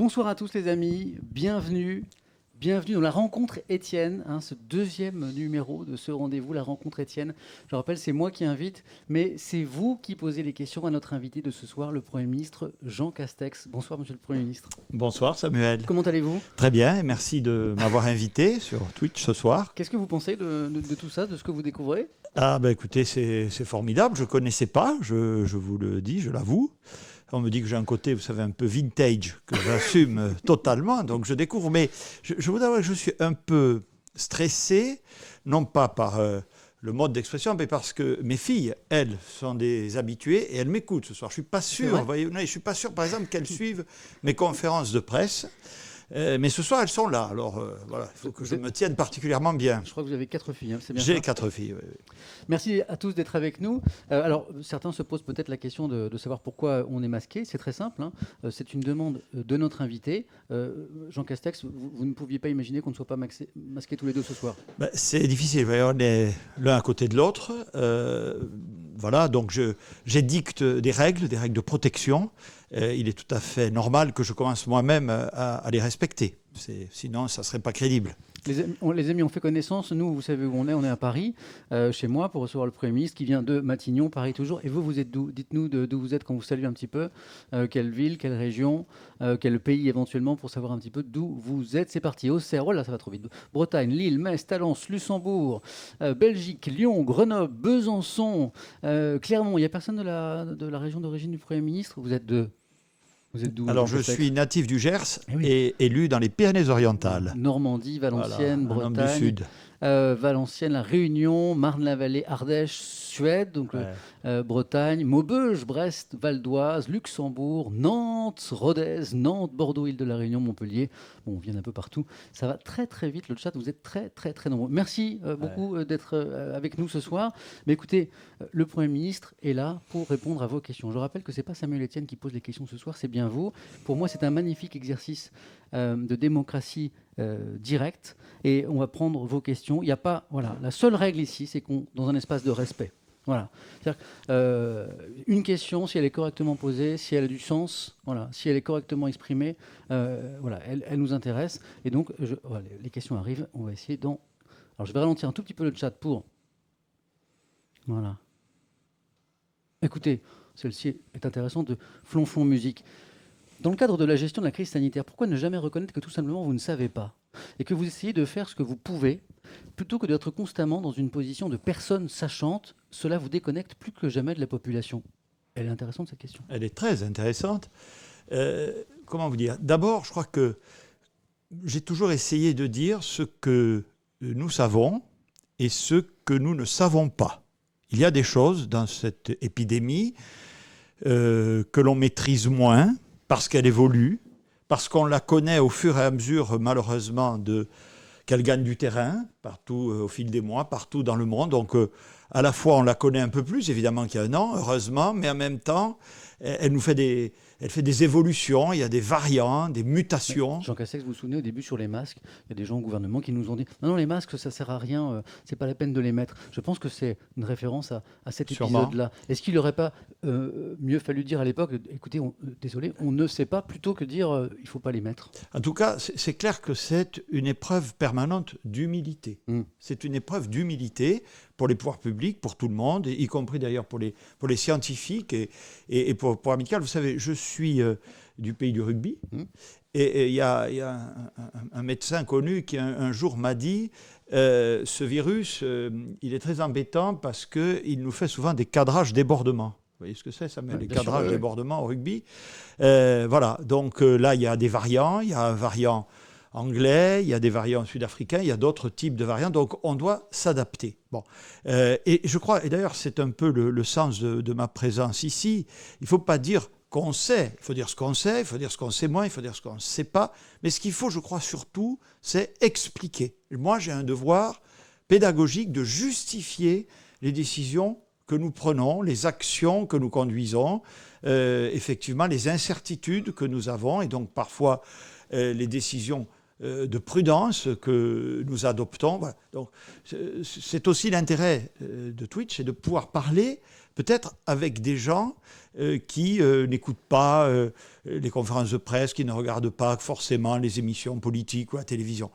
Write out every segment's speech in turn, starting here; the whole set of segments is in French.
Bonsoir à tous les amis, bienvenue dans la rencontre Étienne, ce deuxième numéro de ce rendez-vous, la rencontre Étienne. Je rappelle, c'est moi qui invite, mais c'est vous qui posez les questions à notre invité de ce soir, le Premier ministre Jean Castex. Bonsoir Monsieur le Premier ministre. Bonsoir Samuel. Comment allez-vous ? Très bien, et merci de m'avoir invité sur Twitch ce soir. Qu'est-ce que vous pensez de tout ça, de ce que vous découvrez ? Écoutez, c'est formidable, je ne connaissais pas, je vous le dis, je l'avoue. On me dit que j'ai un côté, vous savez, un peu vintage, que j'assume totalement, donc je découvre. Mais je vous avoue que je suis un peu stressé, non pas par le mode d'expression, mais parce que mes filles, elles, sont des habituées et elles m'écoutent ce soir. Je ne suis pas sûr, vous voyez, je suis pas sûr, par exemple, qu'elles suivent mes conférences de presse. Mais ce soir, elles sont là. Alors, voilà, il faut que je me tienne particulièrement bien. Je crois que vous avez 4 filles, c'est bien J'ai ça ? 4 filles, oui. Merci à tous d'être avec nous. Alors, certains se posent peut-être la question de savoir pourquoi on est masqué. C'est très simple. C'est une demande de notre invité. Jean Castex, vous ne pouviez pas imaginer qu'on ne soit pas masqués tous les deux ce soir. C'est difficile. Vous voyez, on est l'un à côté de l'autre. Voilà, donc j'édicte des règles de protection. Il est tout à fait normal que je commence moi-même à les respecter. Sinon, ça ne serait pas crédible. Les amis, on fait connaissance. Nous, vous savez où on est à Paris, chez moi, pour recevoir le Premier ministre qui vient de Matignon, Paris toujours. Et vous êtes d'où ? Dites-nous d'où vous êtes quand vous saluez un petit peu. Quelle ville, quelle région, quel pays éventuellement, pour savoir un petit peu d'où vous êtes. C'est parti. Auxerre, oh là, ça va trop vite. Bretagne, Lille, Metz, Talence, Luxembourg, Belgique, Lyon, Grenoble, Besançon, Clermont. Il n'y a personne de la région d'origine du Premier ministre ? Vous êtes d'où ? Alors, je suis natif du Gers et élu dans les Pyrénées-Orientales. Normandie, Valenciennes, voilà, Bretagne. Un homme du Sud. Valenciennes, La Réunion, Marne-la-Vallée, Ardèche, Suède, donc Bretagne, Maubeuge, Brest, Val d'Oise, Luxembourg, Nantes, Rodez, Nantes, Bordeaux, Île de la Réunion, Montpellier. Bon, on vient d'un peu partout. Ça va très très vite, le chat, vous êtes très très très nombreux. Merci beaucoup d'être avec nous ce soir. Mais écoutez, le Premier ministre est là pour répondre à vos questions. Je rappelle que ce n'est pas Samuel Etienne qui pose les questions ce soir, c'est bien vous. Pour moi, c'est un magnifique exercice de démocratie directe, et on va prendre vos questions. Il n'y a pas, la seule règle ici, c'est qu'on dans un espace de respect. Voilà. C'est-à-dire une question, si elle est correctement posée, si elle a du sens, si elle est correctement exprimée, elle nous intéresse. Et donc, les questions arrivent. On va essayer d'en. Alors, je vais ralentir un tout petit peu le chat pour. Voilà. Écoutez, celle-ci est intéressante, de Flonflon Musique. Dans le cadre de la gestion de la crise sanitaire, pourquoi ne jamais reconnaître que tout simplement vous ne savez pas et que vous essayez de faire ce que vous pouvez plutôt que d'être constamment dans une position de personne sachante? Cela vous déconnecte plus que jamais de la population. Elle est intéressante cette question. Elle est très intéressante. Comment vous dire ? D'abord, je crois que j'ai toujours essayé de dire ce que nous savons et ce que nous ne savons pas. Il y a des choses dans cette épidémie que l'on maîtrise moins, parce qu'elle évolue, parce qu'on la connaît au fur et à mesure, malheureusement, qu'elle gagne du terrain, partout au fil des mois, partout dans le monde. Donc, à la fois, on la connaît un peu plus, évidemment, qu'il y a un an, heureusement, mais en même temps, elle fait des évolutions, il y a des variants, des mutations. Jean Castex, vous vous souvenez, au début, sur les masques, il y a des gens au gouvernement qui nous ont dit « Non, les masques, ça ne sert à rien, c'est pas la peine de les mettre ». Je pense que c'est une référence à cet épisode-là. Est-ce qu'il n'aurait pas mieux fallu dire à l'époque « Écoutez, désolé, on ne sait pas », plutôt que dire « Il ne faut pas les mettre ». En tout cas, c'est clair que c'est une épreuve permanente d'humilité. C'est une épreuve d'humilité pour les pouvoirs publics, pour tout le monde, y compris d'ailleurs pour les scientifiques et pour Amical. Vous savez, je suis du pays du rugby, et il y a un médecin connu qui un jour m'a dit ce virus, il est très embêtant parce qu'il nous fait souvent des cadrages débordements. Vous voyez ce que c'est, ça met les cadrages débordements au rugby. Voilà, donc là, il y a des variants, il y a un variant anglais, il y a des variants sud-africains, il y a d'autres types de variants, donc on doit s'adapter. Bon. Et je crois, et d'ailleurs c'est un peu le sens de ma présence ici, il ne faut pas dire qu'on sait, il faut dire ce qu'on sait, il faut dire ce qu'on sait moins, il faut dire ce qu'on ne sait pas, mais ce qu'il faut, je crois surtout, c'est expliquer. Moi j'ai un devoir pédagogique de justifier les décisions que nous prenons, les actions que nous conduisons, effectivement les incertitudes que nous avons, et donc parfois les décisions de prudence que nous adoptons. Voilà. Donc, c'est aussi l'intérêt de Twitch, c'est de pouvoir parler peut-être avec des gens qui n'écoutent pas les conférences de presse, qui ne regardent pas forcément les émissions politiques ou la télévision.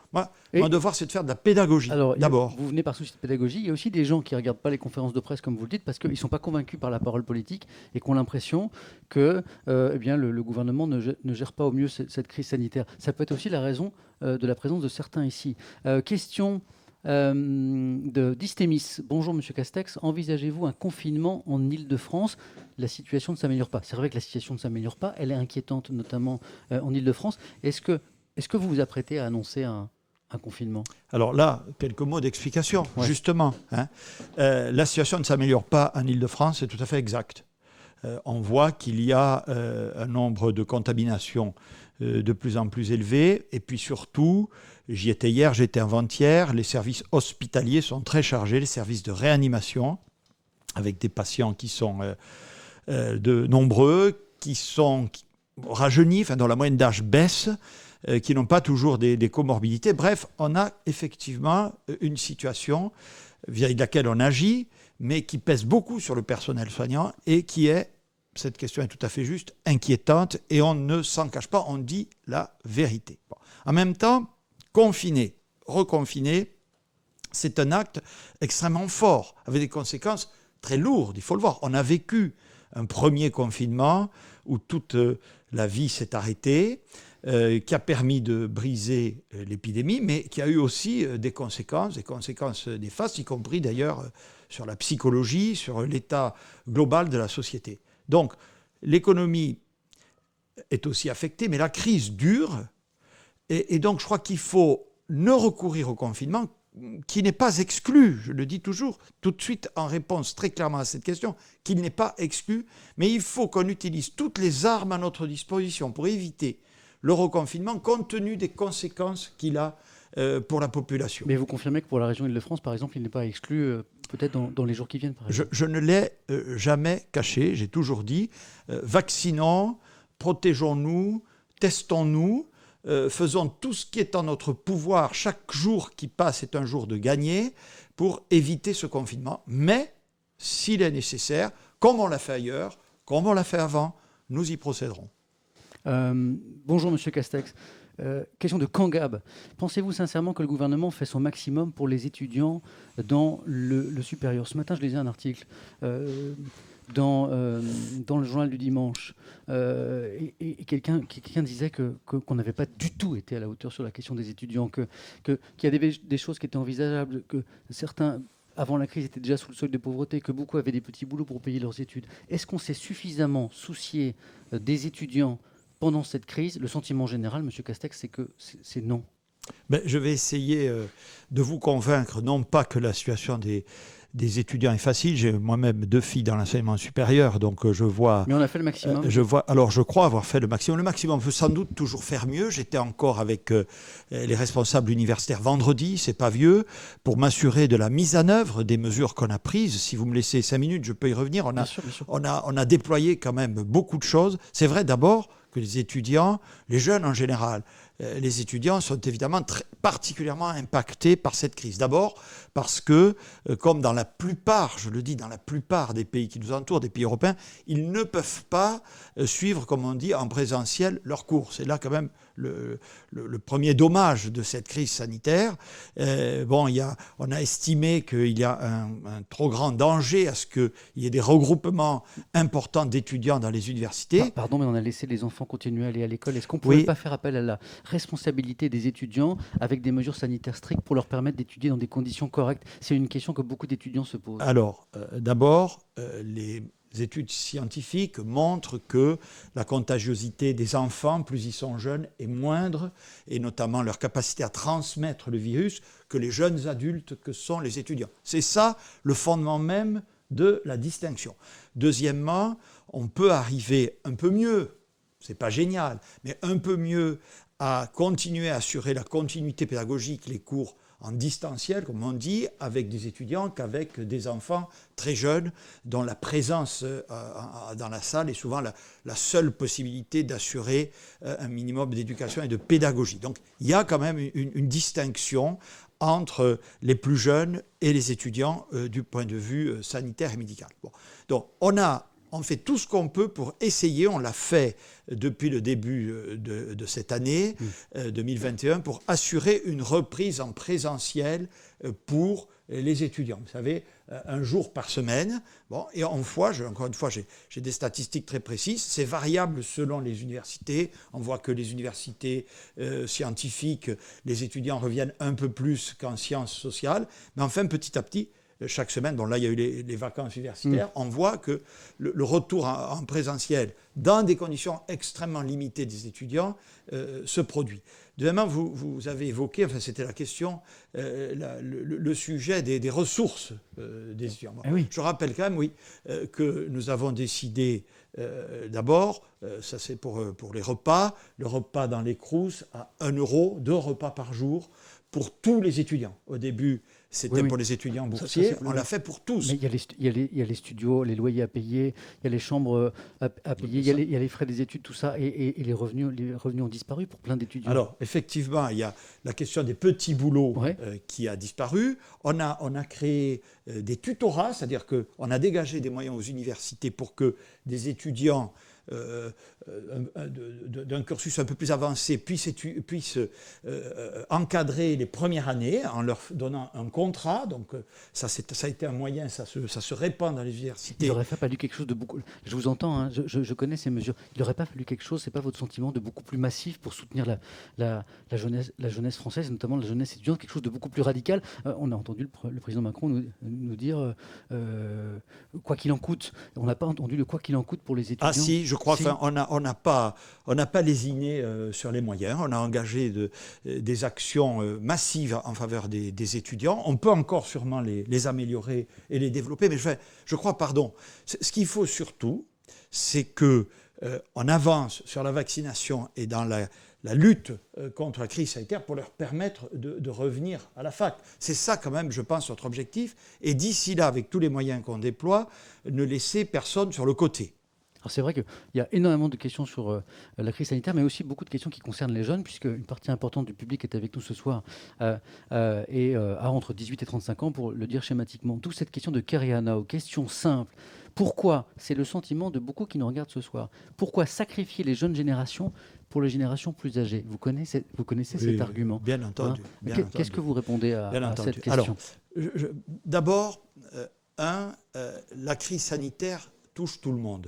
Mon devoir, c'est de faire de la pédagogie, d'abord. Vous venez par souci de pédagogie. Il y a aussi des gens qui ne regardent pas les conférences de presse, comme vous le dites, parce qu'ils ne sont pas convaincus par la parole politique et qui ont l'impression que le gouvernement ne gère pas au mieux cette crise sanitaire. Ça peut être aussi la raison de la présence de certains ici. Question d'Istémis. Bonjour Monsieur Castex, envisagez-vous un confinement en Île-de-France? La situation ne s'améliore pas. C'est vrai que la situation ne s'améliore pas, elle est inquiétante notamment en Île-de-France. Est-ce que vous vous apprêtez à annoncer un confinement? Alors là, quelques mots d'explication, justement. La situation ne s'améliore pas en Île-de-France, c'est tout à fait exact. On voit qu'il y a un nombre de contaminations de plus en plus élevé, et puis surtout, j'y étais hier, j'étais avant-hier, les services hospitaliers sont très chargés, les services de réanimation, avec des patients qui sont de nombreux, qui sont rajeunis, dont la moyenne d'âge baisse, qui n'ont pas toujours des comorbidités. Bref, on a effectivement une situation vis-à-vis de laquelle on agit, mais qui pèse beaucoup sur le personnel soignant et qui est, cette question est tout à fait juste, inquiétante, et on ne s'en cache pas, on dit la vérité. Bon. En même temps, confiner, reconfiner, c'est un acte extrêmement fort, avec des conséquences très lourdes, il faut le voir. On a vécu un premier confinement où toute la vie s'est arrêtée, qui a permis de briser l'épidémie, mais qui a eu aussi des conséquences néfastes, y compris d'ailleurs sur la psychologie, sur l'état global de la société. Donc, l'économie est aussi affectée, mais la crise dure, et donc je crois qu'il faut ne recourir au confinement, qui n'est pas exclu, je le dis toujours, tout de suite en réponse très clairement à cette question, qu'il n'est pas exclu, mais il faut qu'on utilise toutes les armes à notre disposition pour éviter le reconfinement, compte tenu des conséquences qu'il a pour la population. Mais vous confirmez que pour la région Île-de-France, par exemple, il n'est pas exclu, peut-être dans les jours qui viennent, par exemple? Je ne l'ai jamais caché, j'ai toujours dit, vaccinons, protégeons-nous, testons-nous, faisons tout ce qui est en notre pouvoir. Chaque jour qui passe est un jour de gagné pour éviter ce confinement. Mais, s'il est nécessaire, comme on l'a fait ailleurs, comme on l'a fait avant, nous y procéderons. Bonjour Monsieur Castex. Question de Kangab. Pensez-vous sincèrement que le gouvernement fait son maximum pour les étudiants dans le supérieur? Ce matin, je lisais un article dans le journal du dimanche et quelqu'un disait qu'on n'avait pas du tout été à la hauteur sur la question des étudiants, qu'il y a des choses qui étaient envisageables, que certains, avant la crise, étaient déjà sous le seuil de pauvreté, que beaucoup avaient des petits boulots pour payer leurs études. Est-ce qu'on s'est suffisamment soucié des étudiants pendant cette crise? Le sentiment général, M. Castex, c'est que c'est non. Je vais essayer de vous convaincre, non pas que la situation des étudiants est facile. J'ai moi-même 2 filles dans l'enseignement supérieur, donc je vois... Mais on a fait le maximum. Alors je crois avoir fait le maximum. Le maximum, on peut sans doute toujours faire mieux. J'étais encore avec les responsables universitaires vendredi, c'est pas vieux, pour m'assurer de la mise en œuvre des mesures qu'on a prises. Si vous me laissez 5 minutes, je peux y revenir. Bien sûr. On a déployé quand même beaucoup de choses. C'est vrai d'abord que les étudiants, les jeunes en général, les étudiants sont évidemment particulièrement impactés par cette crise. D'abord parce que, comme dans la plupart, je le dis, dans la plupart des pays qui nous entourent, des pays européens, ils ne peuvent pas suivre, comme on dit, en présentiel leurs cours. C'est là quand même le premier dommage de cette crise sanitaire. On a estimé qu'il y a un trop grand danger à ce qu'il y ait des regroupements importants d'étudiants dans les universités. Pardon, mais on a laissé les enfants continuer à aller à l'école. Est-ce qu'on ne pourrait pas faire appel à la responsabilité des étudiants avec des mesures sanitaires strictes pour leur permettre d'étudier dans des conditions correctes? C'est une question que beaucoup d'étudiants se posent. Alors, d'abord, les études scientifiques montrent que la contagiosité des enfants, plus ils sont jeunes, est moindre, et notamment leur capacité à transmettre le virus, que les jeunes adultes que sont les étudiants. C'est ça le fondement même de la distinction. Deuxièmement, on peut arriver un peu mieux, c'est pas génial, mais un peu mieux à continuer à assurer la continuité pédagogique, les cours en distanciel, comme on dit, avec des étudiants qu'avec des enfants très jeunes dont la présence dans la salle est souvent la seule possibilité d'assurer un minimum d'éducation et de pédagogie. Donc il y a quand même une distinction entre les plus jeunes et les étudiants du point de vue sanitaire et médical. Bon. Donc on fait tout ce qu'on peut pour essayer, on l'a fait depuis le début de cette année 2021, pour assurer une reprise en présentiel pour les étudiants. Vous savez, un jour par semaine. Bon, et encore une fois, j'ai des statistiques très précises. C'est variable selon les universités. On voit que les universités scientifiques, les étudiants reviennent un peu plus qu'en sciences sociales. Mais enfin, petit à petit, chaque semaine, bon là il y a eu les vacances universitaires, on voit que le retour en présentiel dans des conditions extrêmement limitées des étudiants se produit. Deuxièmement, vous avez évoqué, enfin c'était la question, le sujet des ressources des étudiants. Bon, oui. Je rappelle quand même, que nous avons décidé d'abord, ça c'est pour les repas, le repas dans les Crous à 1 €, 2 repas par jour pour tous les étudiants. Au début, c'était pour les étudiants boursiers, on l'a fait pour tous. Mais il y a les studios, les loyers à payer, il y a les chambres à payer, il y a les frais des études, tout ça, et les revenus ont disparu pour plein d'étudiants. Alors, effectivement, il y a la question des petits boulots qui a disparu. On a créé des tutorats, c'est-à-dire qu'on a dégagé des moyens aux universités pour que des étudiants d'un cursus un peu plus avancé puissent encadrer les premières années en leur donnant un contrat. Donc ça a été un moyen, ça se répand dans les universités. Il n'aurait pas fallu quelque chose de beaucoup... Je vous entends, hein, je connais ces mesures. Il n'aurait pas fallu quelque chose, c'est pas votre sentiment, de beaucoup plus massif pour soutenir la jeunesse française, notamment la jeunesse étudiante, quelque chose de beaucoup plus radical. On a entendu le président Macron nous dire quoi qu'il en coûte. On n'a pas entendu le quoi qu'il en coûte pour les étudiants. Ah si, je crois qu'on n'a pas lésiné sur les moyens. On a engagé des actions massives en faveur des étudiants. On peut encore sûrement les améliorer et les développer. Mais je crois, ce qu'il faut surtout, c'est qu'on avance sur la vaccination et dans la lutte contre la crise sanitaire pour leur permettre de revenir à la fac. C'est ça quand même, je pense, notre objectif. Et d'ici là, avec tous les moyens qu'on déploie, ne laisser personne sur le côté. Alors c'est vrai qu'il y a énormément de questions sur la crise sanitaire, mais aussi beaucoup de questions qui concernent les jeunes, puisque une partie importante du public est avec nous ce soir et a entre 18 et 35 ans, pour le dire schématiquement. D'où cette question de Keriana, aux questions simples. Pourquoi, c'est le sentiment de beaucoup qui nous regardent ce soir, pourquoi sacrifier les jeunes générations pour les générations plus âgées? Vous connaissez cet argument? Bien entendu. Qu'est-ce que vous répondez à cette question? Alors, d'abord, la crise sanitaire touche tout le monde.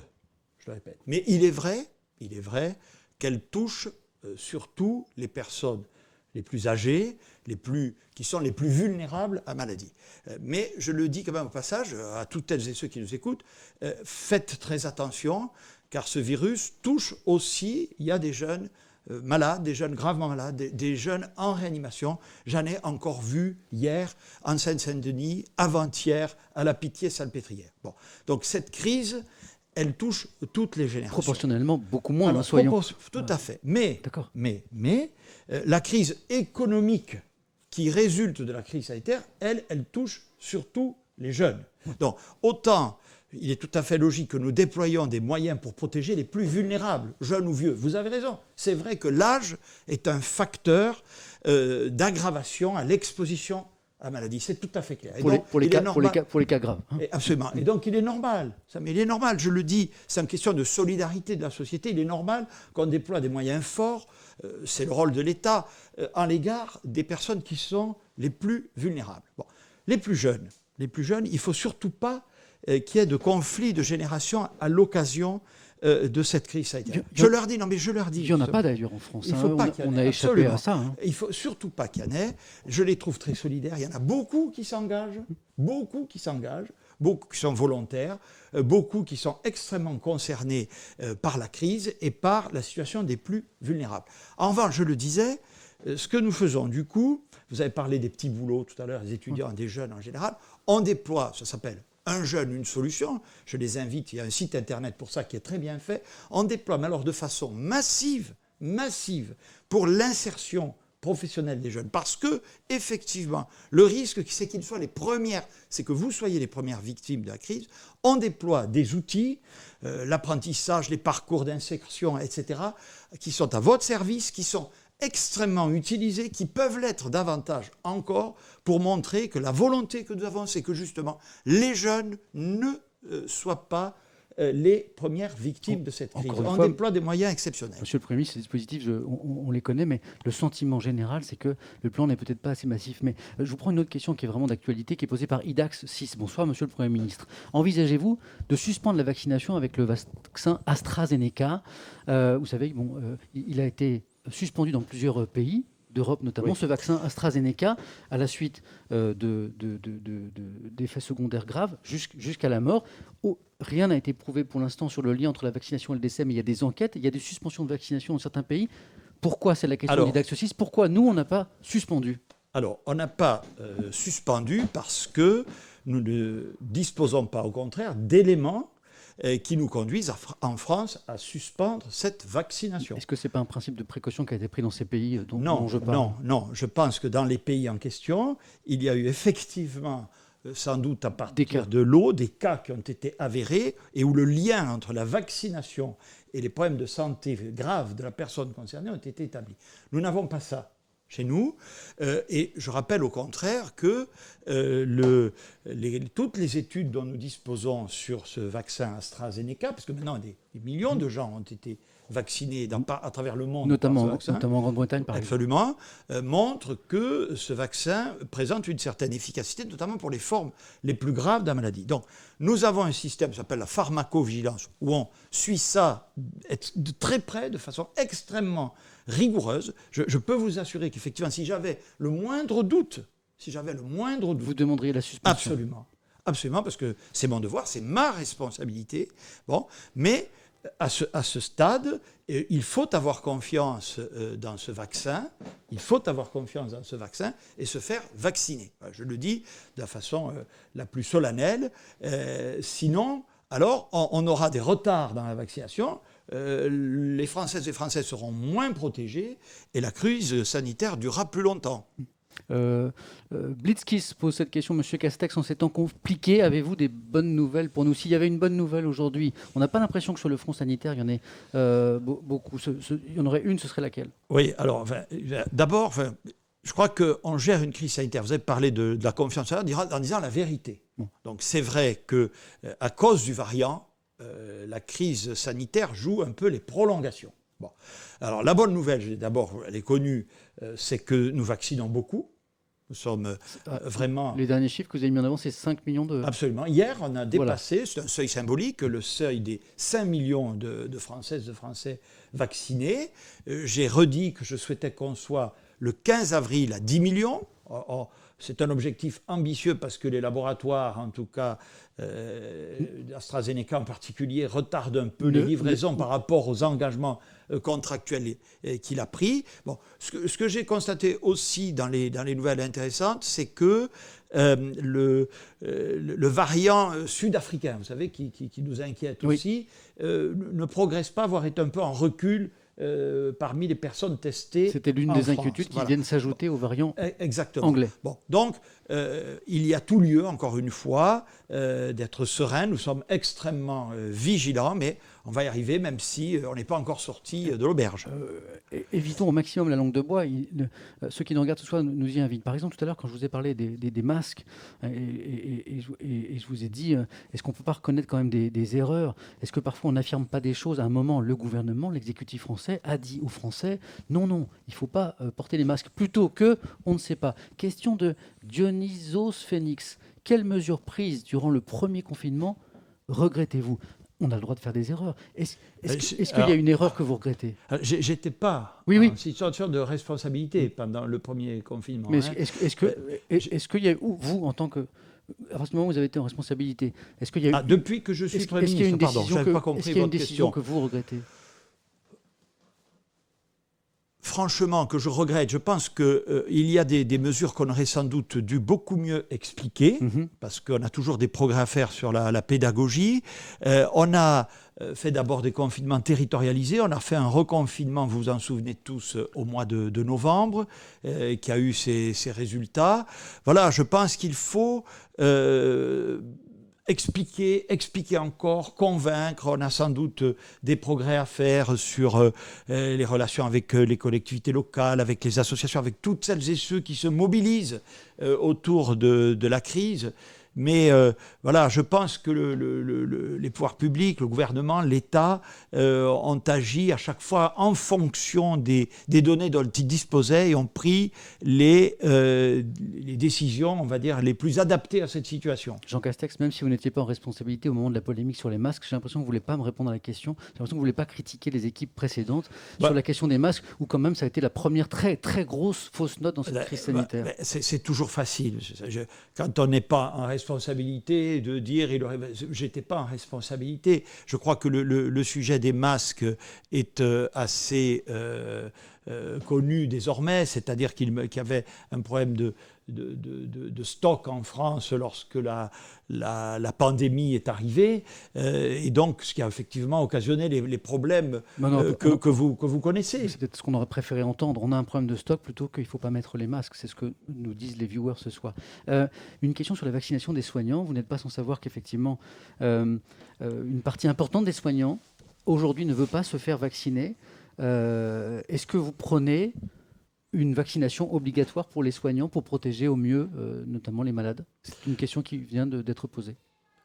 Je le répète. Mais il est vrai qu'elle touche surtout les personnes les plus âgées, qui sont les plus vulnérables à maladie. Mais je le dis quand même au passage à toutes celles et ceux qui nous écoutent, faites très attention, car ce virus touche aussi, il y a des jeunes malades, des jeunes gravement malades, des jeunes en réanimation. J'en ai encore vu hier en Seine-Saint-Denis, avant-hier à la Pitié-Salpêtrière. Bon. Donc cette crise, elle touche toutes les générations. Proportionnellement, beaucoup moins, soyons. Tout à fait. Mais la crise économique qui résulte de la crise sanitaire, elle touche surtout les jeunes. Donc, autant il est tout à fait logique que nous déployions des moyens pour protéger les plus vulnérables, jeunes ou vieux. Vous avez raison. C'est vrai que l'âge est un facteur d'aggravation à l'exposition à la maladie. C'est tout à fait clair. Pour les cas graves. Hein. Absolument. Et donc, il est normal. Il est normal, je le dis, c'est une question de solidarité de la société. Il est normal qu'on déploie des moyens forts, c'est le rôle de l'État, en l'égard des personnes qui sont les plus vulnérables. Bon. Les plus jeunes, il ne faut surtout pas qu'il y ait de conflits de génération à l'occasion de cette crise sanitaire. Je leur dis. Il n'y en a pas d'ailleurs en France. Il faut pas qu'il y en ait. On a échappé à ça. Hein. Il ne faut surtout pas qu'il y en ait. Je les trouve très solidaires. Il y en a beaucoup qui s'engagent, beaucoup qui sont volontaires, beaucoup qui sont extrêmement concernés par la crise et par la situation des plus vulnérables. En revanche, je le disais, ce que nous faisons du coup, vous avez parlé des petits boulots tout à l'heure, des étudiants, des jeunes en général, on déploie, ça s'appelle Un jeune, une solution. Je les invite, il y a un site internet pour ça qui est très bien fait. On déploie, mais alors de façon massive, pour l'insertion professionnelle des jeunes. Parce que, effectivement, le risque, c'est que vous soyez les premières victimes de la crise. On déploie des outils, l'apprentissage, les parcours d'insertion, etc., qui sont à votre service, qui sont extrêmement utilisés, qui peuvent l'être davantage encore, pour montrer que la volonté que nous avons, c'est que justement les jeunes ne soient pas les premières victimes de cette crise. On déploie des moyens exceptionnels. Monsieur le Premier ministre, ces dispositifs, on les connaît, mais le sentiment général, c'est que le plan n'est peut-être pas assez massif. Mais je vous prends une autre question qui est vraiment d'actualité, qui est posée par IDAX 6. Bonsoir, Monsieur le Premier ministre. Envisagez-vous de suspendre la vaccination avec le vaccin AstraZeneca? Vous savez, il a été suspendu dans plusieurs pays d'Europe notamment, ce vaccin AstraZeneca, à la suite d'effets secondaires graves, jusqu'à la mort. Rien n'a été prouvé pour l'instant sur le lien entre la vaccination et le décès, mais il y a des enquêtes, il y a des suspensions de vaccination dans certains pays. Pourquoi? C'est la question d'IDAX 6. Pourquoi nous, on n'a pas suspendu? Alors, on n'a pas suspendu parce que nous ne disposons pas, au contraire, d'éléments qui nous conduisent en France à suspendre cette vaccination. Est-ce que ce n'est pas un principe de précaution qui a été pris dans ces pays dont je parle? Non. Je pense que dans les pays en question, il y a eu effectivement, sans doute à partir de l'eau, des cas qui ont été avérés et où le lien entre la vaccination et les problèmes de santé graves de la personne concernée ont été établis. Nous n'avons pas ça chez nous, et je rappelle au contraire que toutes les études dont nous disposons sur ce vaccin AstraZeneca, parce que maintenant des millions de gens ont été vaccinés à travers le monde, notamment en Grande-Bretagne par exemple, montrent que ce vaccin présente une certaine efficacité, notamment pour les formes les plus graves de la maladie. Donc nous avons un système qui s'appelle la pharmacovigilance, où on suit ça de très près, de façon extrêmement rigoureuse. Je peux vous assurer qu'effectivement, si j'avais le moindre doute, vous demanderiez la suspension. Absolument, parce que c'est mon devoir, c'est ma responsabilité. Mais à ce stade, il faut avoir confiance dans ce vaccin. Il faut avoir confiance dans ce vaccin et se faire vacciner. Je le dis de la façon la plus solennelle. Sinon, alors, on aura des retards dans la vaccination. Les Françaises et Français seront moins protégés et la crise sanitaire durera plus longtemps. Blitzkiss pose cette question, Monsieur Castex, en ces temps compliqués, avez-vous des bonnes nouvelles pour nous? S'il y avait une bonne nouvelle aujourd'hui, on n'a pas l'impression que sur le front sanitaire, il y en ait beaucoup. Il y en aurait une, ce serait laquelle? Oui, alors, d'abord, je crois qu'on gère une crise sanitaire. Vous avez parlé de la confiance en disant la vérité. Donc c'est vrai qu'à cause du variant, la crise sanitaire joue un peu les prolongations. Alors la bonne nouvelle, d'abord, elle est connue, c'est que nous vaccinons beaucoup. Nous sommes vraiment... Les derniers chiffres que vous avez mis en avant, c'est 5 millions de... Absolument. Hier, on a dépassé, c'est un seuil symbolique, le seuil des 5 millions de Françaises et de Français vaccinés. J'ai redit que je souhaitais qu'on soit le 15 avril à 10 millions. C'est un objectif ambitieux parce que les laboratoires, en tout cas AstraZeneca en particulier, retardent un peu les livraisons par rapport aux engagements contractuels qu'il a pris. Ce que j'ai constaté aussi dans les nouvelles intéressantes, c'est que le variant sud-africain, vous savez, qui nous inquiète aussi, ne progresse pas, voire est un peu en recul parmi les personnes testées. C'était l'une des inquiétudes qui viennent s'ajouter aux variants anglais. Donc, il y a tout lieu, encore une fois, d'être serein. Nous sommes extrêmement vigilants, mais on va y arriver, même si on n'est pas encore sorti de l'auberge. Évitons au maximum la langue de bois. Ceux qui nous regardent ce soir nous y invitent. Par exemple, tout à l'heure, quand je vous ai parlé des masques, et je vous ai dit, est-ce qu'on ne peut pas reconnaître quand même des erreurs? Est-ce que parfois on n'affirme pas des choses? À un moment, le gouvernement, l'exécutif français, a dit aux Français, non, il ne faut pas porter les masques, plutôt que, on ne sait pas. Question de Dionysos Phoenix. Quelles mesures prises durant le premier confinement regrettez-vous? On a le droit de faire des erreurs. Est-ce qu'il y a une erreur que vous regrettez? J'étais pas en situation de responsabilité pendant le premier confinement. Mais est-ce qu'il y a vous, en tant que... À ce moment où vous avez été en responsabilité, est-ce qu'il y a depuis que je suis Premier ministre, pardon, je n'avais pas compris votre question. Est-ce qu'il y a une décision que vous regrettez? Franchement, que je regrette. Je pense qu'il y a des mesures qu'on aurait sans doute dû beaucoup mieux expliquer, parce qu'on a toujours des progrès à faire sur la pédagogie. On a fait d'abord des confinements territorialisés. On a fait un reconfinement, vous vous en souvenez tous, au mois de novembre, qui a eu ses résultats. Voilà, je pense qu'il faut expliquer encore, convaincre. On a sans doute des progrès à faire sur les relations avec les collectivités locales, avec les associations, avec toutes celles et ceux qui se mobilisent autour de la crise. Mais voilà, je pense que les pouvoirs publics, le gouvernement, l'État ont agi à chaque fois en fonction des données dont ils disposaient et ont pris les décisions, on va dire, les plus adaptées à cette situation. Jean Castex, même si vous n'étiez pas en responsabilité au moment de la polémique sur les masques, j'ai l'impression que vous ne voulez pas me répondre à la question. J'ai l'impression que vous ne voulez pas critiquer les équipes précédentes sur la question des masques, où quand même ça a été la première très, très grosse fausse note dans cette crise sanitaire. C'est toujours facile. Quand on n'est pas en responsabilité de dire j'étais pas en responsabilité. Je crois que le sujet des masques est assez connu désormais, c'est-à-dire qu'il y avait un problème de stock en France lorsque la pandémie est arrivée, et donc ce qui a effectivement occasionné les problèmes que vous connaissez. C'est peut-être ce qu'on aurait préféré entendre. On a un problème de stock plutôt qu'il ne faut pas mettre les masques. C'est ce que nous disent les viewers ce soir. Une question sur la vaccination des soignants. Vous n'êtes pas sans savoir qu'effectivement, une partie importante des soignants aujourd'hui ne veut pas se faire vacciner. Est-ce que vous prenez une vaccination obligatoire pour les soignants pour protéger au mieux notamment les malades? C'est une question qui vient d'être posée.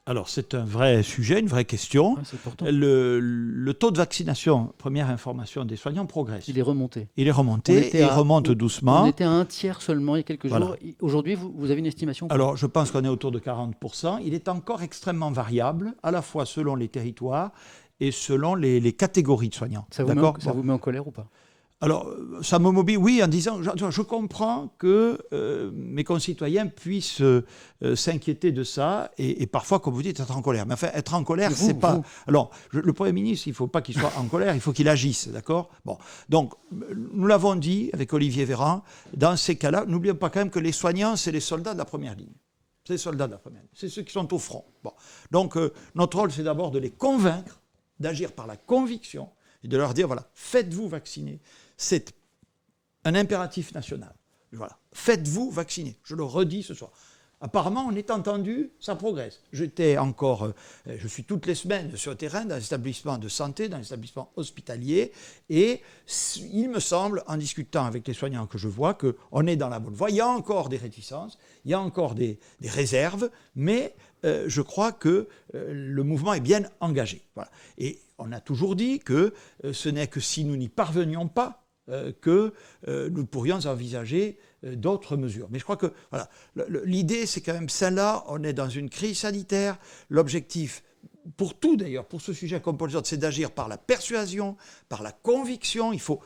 Alors c'est un vrai sujet, une vraie question. Ah, c'est important. Le taux de vaccination, première information des soignants, progresse. Il est remonté. Il remonte doucement. On était à un tiers seulement il y a quelques Voilà. jours. Aujourd'hui, vous avez une estimation? Alors je pense qu'on est autour de 40%. Il est encore extrêmement variable, à la fois selon les territoires et selon les catégories de soignants. Ça vous met en colère ou pas? Alors, ça me mobilise, oui, en disant, je comprends que mes concitoyens puissent s'inquiéter de ça et parfois, comme vous dites, être en colère. Mais enfin, être en colère, c'est pas... Alors, le Premier ministre, il ne faut pas qu'il soit en colère, il faut qu'il agisse, d'accord? Bon, donc, nous l'avons dit avec Olivier Véran, dans ces cas-là, n'oublions pas quand même que les soignants, c'est les soldats de la première ligne. C'est les soldats de la première ligne, c'est ceux qui sont au front. Bon. Donc, notre rôle, c'est d'abord de les convaincre, d'agir par la conviction et de leur dire, voilà, faites-vous vacciner. C'est un impératif national. Voilà. Faites-vous vacciner. Je le redis ce soir. Apparemment, on est entendu, ça progresse. Je suis toutes les semaines sur le terrain dans les établissements de santé, dans les établissements hospitaliers, et il me semble, en discutant avec les soignants que je vois, qu'on est dans la bonne voie. Il y a encore des réticences, il y a encore des réserves, mais je crois que le mouvement est bien engagé. Voilà. Et on a toujours dit que ce n'est que si nous n'y parvenions pas que nous pourrions envisager d'autres mesures. Mais je crois que voilà, l'idée, c'est quand même celle-là. On est dans une crise sanitaire. L'objectif, pour tout d'ailleurs, pour ce sujet comme pour les autres, c'est d'agir par la persuasion, par la conviction. Il faut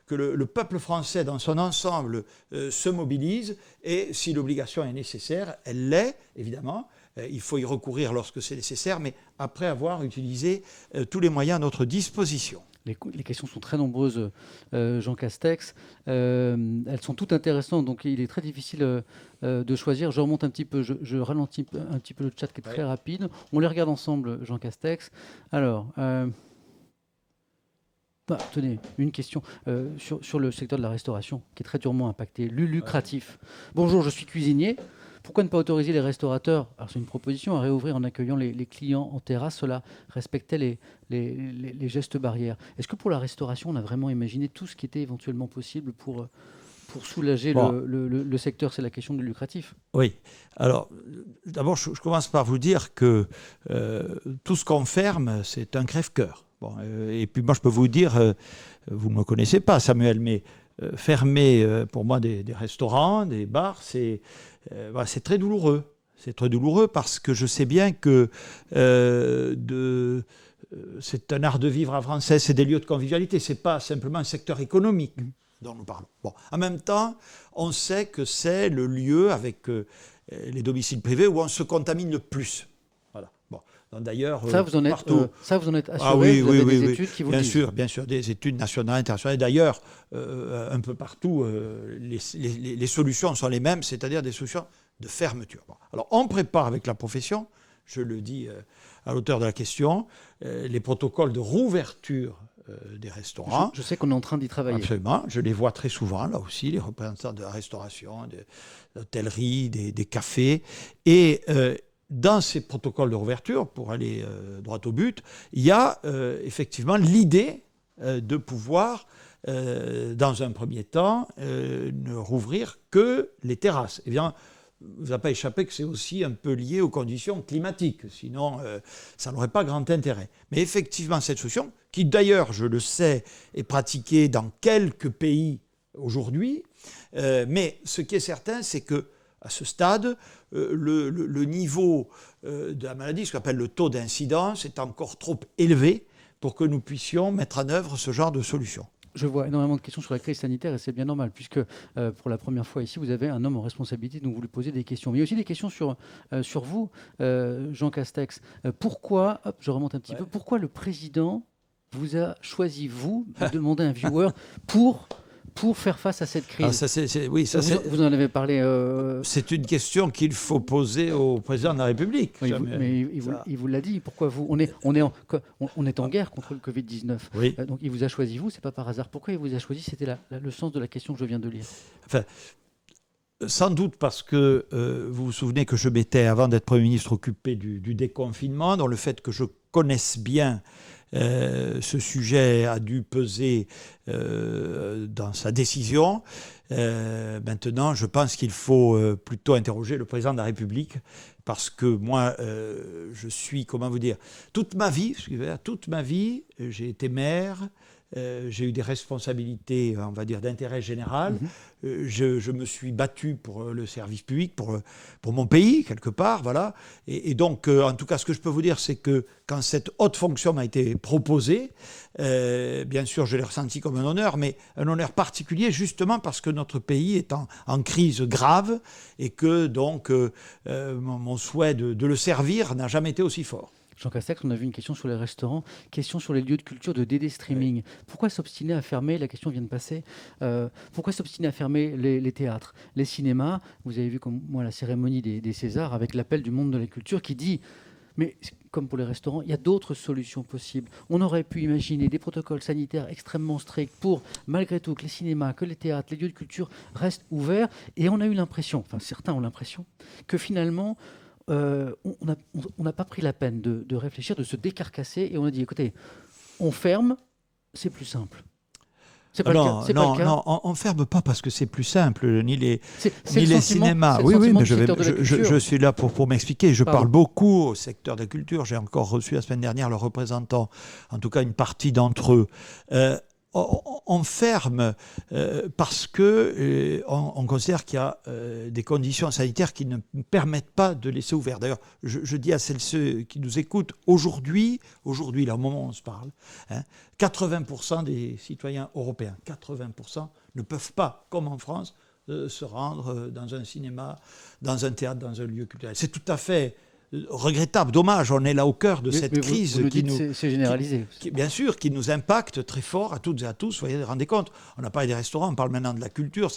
que le peuple français dans son ensemble se mobilise. Et si l'obligation est nécessaire, elle l'est, évidemment. Il faut y recourir lorsque c'est nécessaire, mais après avoir utilisé tous les moyens à notre disposition. Les questions sont très nombreuses, Jean Castex. Elles sont toutes intéressantes, donc il est très difficile de choisir. Je remonte un petit peu, je ralentis un petit peu le chat qui est très rapide. On les regarde ensemble, Jean Castex. Alors, tenez, une question sur le secteur de la restauration, qui est très durement impacté. Lucratif. Bonjour, je suis cuisinier. Pourquoi ne pas autoriser les restaurateurs, alors c'est une proposition, à réouvrir en accueillant les clients en terrasse? Cela respectait les gestes barrières. Est-ce que pour la restauration, on a vraiment imaginé tout ce qui était éventuellement possible pour soulager le secteur? C'est la question du lucratif. Oui. Alors, d'abord, je commence par vous dire que tout ce qu'on ferme, c'est un crève-cœur. Bon, et puis moi, je peux vous dire, vous ne me connaissez pas, Samuel, mais fermer pour moi des restaurants, des bars, c'est très douloureux. C'est très douloureux parce que je sais bien que c'est un art de vivre à français, c'est des lieux de convivialité, c'est pas simplement un secteur économique dont nous parlons. Bon. En même temps, on sait que c'est le lieu avec les domiciles privés où on se contamine le plus. Voilà. Bon. D'ailleurs, ça, vous en êtes assuré? Ah oui, vous avez des oui, études qui vous le disent? Bien sûr, des études nationales, internationales. D'ailleurs, un peu partout, les solutions sont les mêmes, c'est-à-dire des solutions de fermeture. Bon. Alors, on prépare avec la profession, je le dis à l'auteur de la question, les protocoles de rouverture des restaurants. Je sais qu'on est en train d'y travailler. Absolument. Je les vois très souvent, là aussi, les représentants de la restauration, de l'hôtellerie, des cafés. Et dans ces protocoles de réouverture, pour aller droit au but, il y a effectivement l'idée de pouvoir, dans un premier temps, ne rouvrir que les terrasses. Eh bien, vous n'a pas échappé que c'est aussi un peu lié aux conditions climatiques, sinon ça n'aurait pas grand intérêt. Mais effectivement, cette solution, qui d'ailleurs, je le sais, est pratiquée dans quelques pays aujourd'hui, mais ce qui est certain, c'est que à ce stade, le niveau de la maladie, ce qu'on appelle le taux d'incidence, est encore trop élevé pour que nous puissions mettre en œuvre ce genre de solution. Je vois énormément de questions sur la crise sanitaire et c'est bien normal puisque pour la première fois ici, vous avez un homme en responsabilité, donc vous lui posez des questions. Mais il y a aussi des questions sur vous, Jean Castex. Pourquoi, je remonte un petit peu, pourquoi le président vous a choisi, vous, de demander un viewer pour faire face à cette crise? Vous en avez parlé. C'est une question qu'il faut poser au président de la République. Oui, mais il vous l'a dit. Pourquoi vous on est en guerre contre le Covid-19. Oui. Donc il vous a choisi, vous, c'est pas par hasard. Pourquoi il vous a choisi? C'était le sens de la question que je viens de lire. Enfin, sans doute parce que vous vous souvenez que je m'étais, avant d'être Premier ministre, occupé du déconfinement, dans le fait que je connaisse bien ce sujet a dû peser dans sa décision. Maintenant, je pense qu'il faut plutôt interroger le président de la République parce que moi, je suis, comment vous dire, toute ma vie, j'ai été maire. J'ai eu des responsabilités, on va dire, d'intérêt général. Je me suis battu pour le service public, pour mon pays, quelque part, voilà. Et donc, en tout cas, ce que je peux vous dire, c'est que quand cette haute fonction m'a été proposée, bien sûr, je l'ai ressenti comme un honneur, mais un honneur particulier, justement parce que notre pays est en crise grave et que, donc, mon souhait de le servir n'a jamais été aussi fort. Jean Castex, on a vu une question sur les restaurants, question sur les lieux de culture de DD Streaming. Oui. Pourquoi s'obstiner à fermer, la question vient de passer, pourquoi s'obstiner à fermer les théâtres, les cinémas? Vous avez vu comme moi la cérémonie des Césars avec l'appel du monde de la culture qui dit, mais comme pour les restaurants, il y a d'autres solutions possibles. On aurait pu imaginer des protocoles sanitaires extrêmement stricts pour, malgré tout, que les cinémas, que les théâtres, les lieux de culture restent ouverts. Et on a eu l'impression, enfin certains ont l'impression, que finalement, on n'a pas pris la peine de réfléchir, de se décarcasser et on a dit écoutez, on ferme, c'est plus simple. C'est pas le cas. Non, on ne ferme pas parce que c'est plus simple, ni les cinémas. Oui, mais je suis là pour m'expliquer. Je parle beaucoup au secteur de la culture. J'ai encore reçu la semaine dernière leurs représentants, en tout cas une partie d'entre eux. On ferme parce que on considère qu'il y a des conditions sanitaires qui ne permettent pas de laisser ouvert. D'ailleurs, je dis à ceux qui nous écoutent, aujourd'hui, là, au moment où on se parle, 80% des citoyens européens, 80% ne peuvent pas, comme en France, se rendre dans un cinéma, dans un théâtre, dans un lieu culturel. C'est tout à fait regrettable, dommage, on est là au cœur de cette crise c'est généralisé. Bien sûr, qui nous impacte très fort à toutes et à tous. Vous vous rendez compte, on a parlé des restaurants, on parle maintenant de la culture,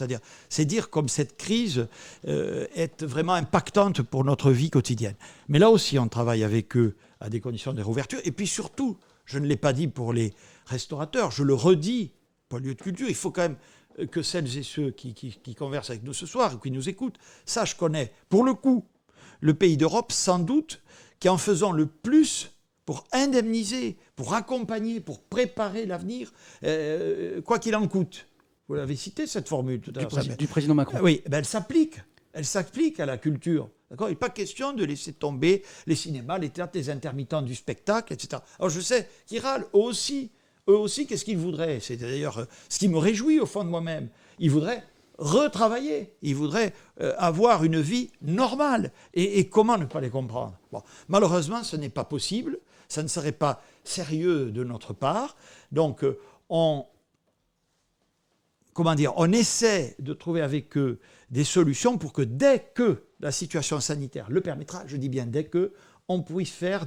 c'est dire comme cette crise est vraiment impactante pour notre vie quotidienne. Mais là aussi, on travaille avec eux à des conditions de réouverture. Et puis surtout, je ne l'ai pas dit pour les restaurateurs, je le redis pour les lieux de culture, il faut quand même que celles et ceux qui conversent avec nous ce soir ou qui nous écoutent sachent qu'on est, pour le coup, le pays d'Europe, sans doute, qui en faisant le plus pour indemniser, pour accompagner, pour préparer l'avenir, quoi qu'il en coûte. Vous l'avez cité, cette formule tout à l'heure. Du président Macron. Oui, elle s'applique. Elle s'applique à la culture. D'accord ? Il n'est pas question de laisser tomber les cinémas, les théâtres, les intermittents du spectacle, etc. Alors je sais qu'ils râlent, eux aussi, qu'est-ce qu'ils voudraient ? C'est d'ailleurs ce qui me réjouit au fond de moi-même. Ils voudraient retravailler, ils voudraient avoir une vie normale. Et comment ne pas les comprendre ? Bon, malheureusement, ce n'est pas possible, ça ne serait pas sérieux de notre part. Donc, on essaie de trouver avec eux des solutions pour que dès que la situation sanitaire le permettra, je dis bien dès que, on puisse faire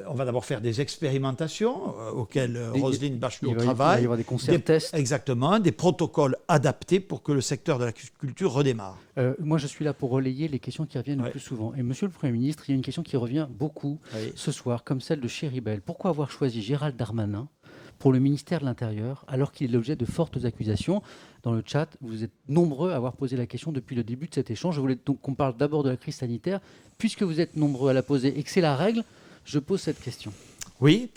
on va d'abord faire des expérimentations auxquelles Roselyne Bachelot travaille. Il va y avoir des concerts-tests. Exactement, des protocoles adaptés pour que le secteur de la culture redémarre. Moi, je suis là pour relayer les questions qui reviennent le plus souvent. Et Monsieur le Premier ministre, il y a une question qui revient beaucoup ce soir, comme celle de Chéribel. Pourquoi avoir choisi Gérald Darmanin pour le ministère de l'Intérieur, alors qu'il est l'objet de fortes accusations. Dans le chat, vous êtes nombreux à avoir posé la question depuis le début de cet échange. Je voulais donc qu'on parle d'abord de la crise sanitaire. Puisque vous êtes nombreux à la poser et que c'est la règle, je pose cette question. Oui.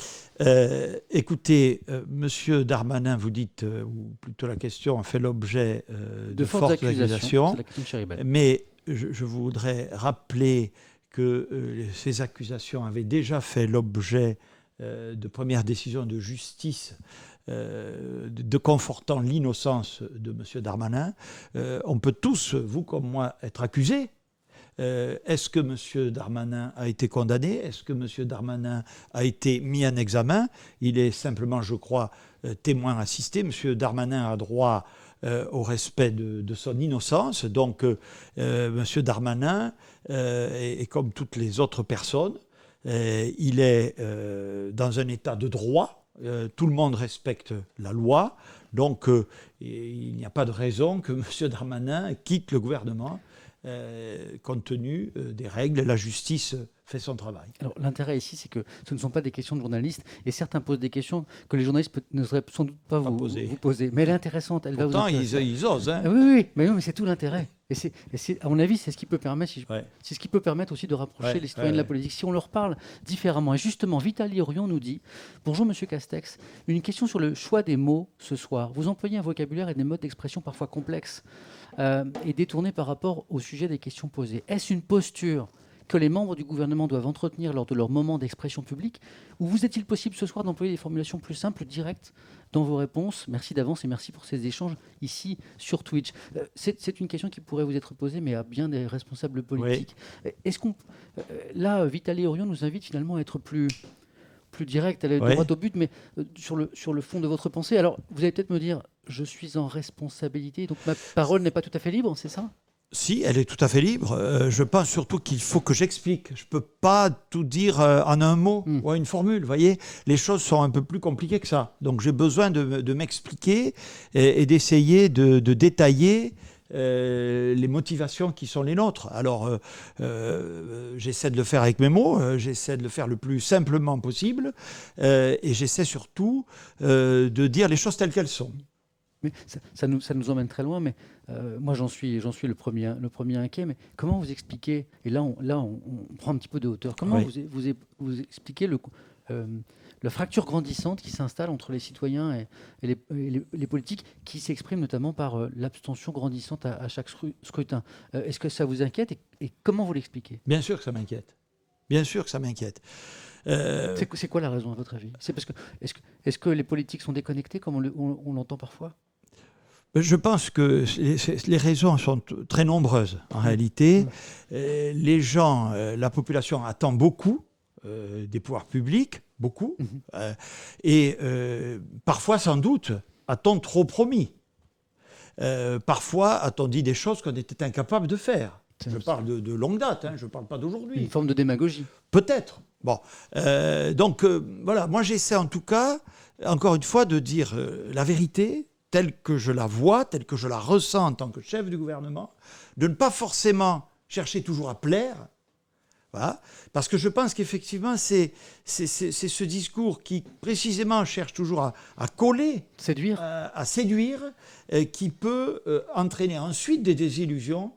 Écoutez, Monsieur Darmanin, vous dites, ou plutôt la question a fait l'objet de fortes accusations. C'est la question de Chéribel. Mais je voudrais rappeler que ces accusations avaient déjà fait l'objet de premières décisions de justice de confortant l'innocence de M. Darmanin. On peut tous, vous comme moi, être accusés. Est-ce que M. Darmanin a été condamné? Est-ce que M. Darmanin a été mis en examen? Il est simplement, je crois, témoin assisté. M. Darmanin a droit au respect de son innocence. Donc, M. Darmanin est comme toutes les autres personnes. Il est dans un état de droit. Tout le monde respecte la loi. Donc, il n'y a pas de raison que M. Darmanin quitte le gouvernement. Compte tenu des règles, la justice fait son travail. Alors, l'intérêt ici, c'est que ce ne sont pas des questions de journalistes, et certains posent des questions que les journalistes ne seraient sans doute pas vous poser. Mais elle est intéressante, elle Pourtant, va vous intéresser. ils osent. Hein. Oui, mais c'est tout l'intérêt. Et à mon avis, c'est ce qui peut permettre, c'est ce qui peut permettre aussi de rapprocher les citoyens de la politique, si on leur parle différemment. Et justement, Vitaly Orion nous dit « Bonjour Monsieur Castex, une question sur le choix des mots ce soir. Vous employez un vocabulaire et des modes d'expression parfois complexes et détournés par rapport au sujet des questions posées. Est-ce une posture que les membres du gouvernement doivent entretenir lors de leur moment d'expression publique, ou vous est-il possible ce soir d'employer des formulations plus simples, directes dans vos réponses? Merci d'avance et merci pour ces échanges ici sur Twitch. C'est une question qui pourrait vous être posée, mais à bien des responsables politiques. Oui. Est-ce qu'on... Là, Vitaly Orion nous invite finalement à être plus direct, à aller droit au but, mais sur le fond de votre pensée. Alors, vous allez peut-être me dire, je suis en responsabilité, donc ma parole n'est pas tout à fait libre, c'est ça ? Si, elle est tout à fait libre. Je pense surtout qu'il faut que j'explique. Je ne peux pas tout dire en un mot ou en une formule. Vous voyez, les choses sont un peu plus compliquées que ça. Donc j'ai besoin de m'expliquer et d'essayer de détailler les motivations qui sont les nôtres. Alors, j'essaie de le faire avec mes mots, j'essaie de le faire le plus simplement possible, et j'essaie surtout de dire les choses telles qu'elles sont. Mais ça nous emmène très loin, mais moi j'en suis le premier inquiet, mais comment vous expliquez, et là on prend un petit peu de hauteur, comment vous expliquez la fracture grandissante qui s'installe entre les citoyens et les politiques, qui s'exprime notamment par l'abstention grandissante à chaque scrutin. Est-ce que ça vous inquiète et comment vous l'expliquez ? Bien sûr que ça m'inquiète. Bien sûr que ça m'inquiète. C'est quoi la raison à votre avis ? C'est parce que est-ce que les politiques sont déconnectés comme on l'entend parfois ? Je pense que les raisons sont très nombreuses en réalité. Les gens, la population attend beaucoup des pouvoirs publics, beaucoup, et parfois sans doute a-t-on trop promis. Parfois a-t-on dit des choses qu'on était incapable de faire. Je parle de longue date, je ne parle pas d'aujourd'hui. Une forme de démagogie. Peut-être. Bon, donc voilà, moi j'essaie en tout cas, encore une fois, de dire la vérité telle que je la vois, telle que je la ressens en tant que chef du gouvernement, de ne pas forcément chercher toujours à plaire, voilà, parce que je pense qu'effectivement c'est ce discours qui précisément cherche toujours à coller, à séduire, qui peut entraîner ensuite des désillusions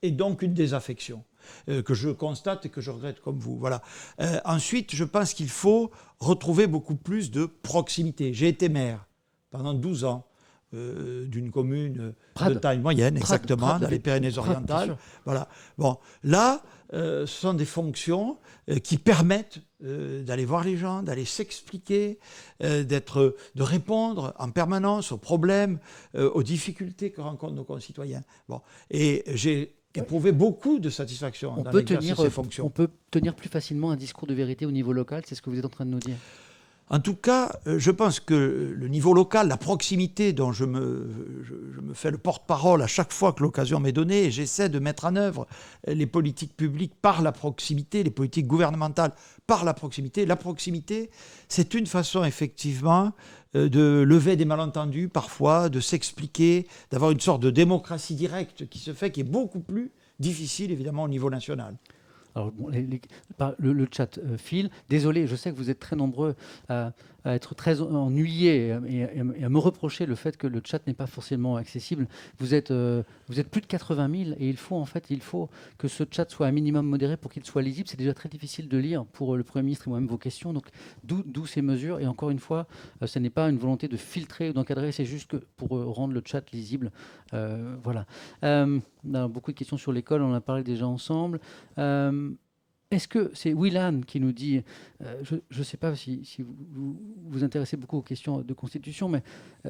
et donc une désaffection. Que je constate et que je regrette comme vous. Voilà. Ensuite, je pense qu'il faut retrouver beaucoup plus de proximité. J'ai été maire pendant 12 ans d'une commune de taille moyenne, exactement, dans les Pyrénées-Orientales. Voilà. Bon, là, ce sont des fonctions qui permettent d'aller voir les gens, d'aller s'expliquer, de répondre en permanence aux problèmes, aux difficultés que rencontrent nos concitoyens. Bon, et j'ai éprouvé beaucoup de satisfaction dans l'exercice de ces fonctions. On peut tenir plus facilement un discours de vérité au niveau local, c'est ce que vous êtes en train de nous dire. En tout cas, je pense que le niveau local, la proximité dont je me fais le porte-parole à chaque fois que l'occasion m'est donnée, et j'essaie de mettre en œuvre les politiques publiques par la proximité, les politiques gouvernementales par la proximité. La proximité, c'est une façon effectivement de lever des malentendus parfois, de s'expliquer, d'avoir une sorte de démocratie directe qui se fait, qui est beaucoup plus difficile évidemment au niveau national. Alors, bon, le chat file. Désolé, je sais que vous êtes très nombreux à à être très ennuyé et à me reprocher le fait que le chat n'est pas forcément accessible. Vous êtes plus de 80 000 et il faut que ce chat soit un minimum modéré pour qu'il soit lisible. C'est déjà très difficile de lire pour le Premier ministre et moi-même vos questions. Donc d'où ces mesures. Et encore une fois, ce n'est pas une volonté de filtrer ou d'encadrer, c'est juste que pour rendre le chat lisible. Voilà. On a beaucoup de questions sur l'école, on en a parlé déjà ensemble. Est-ce que c'est Willan qui nous dit, je ne sais pas si vous vous intéressez beaucoup aux questions de constitution, mais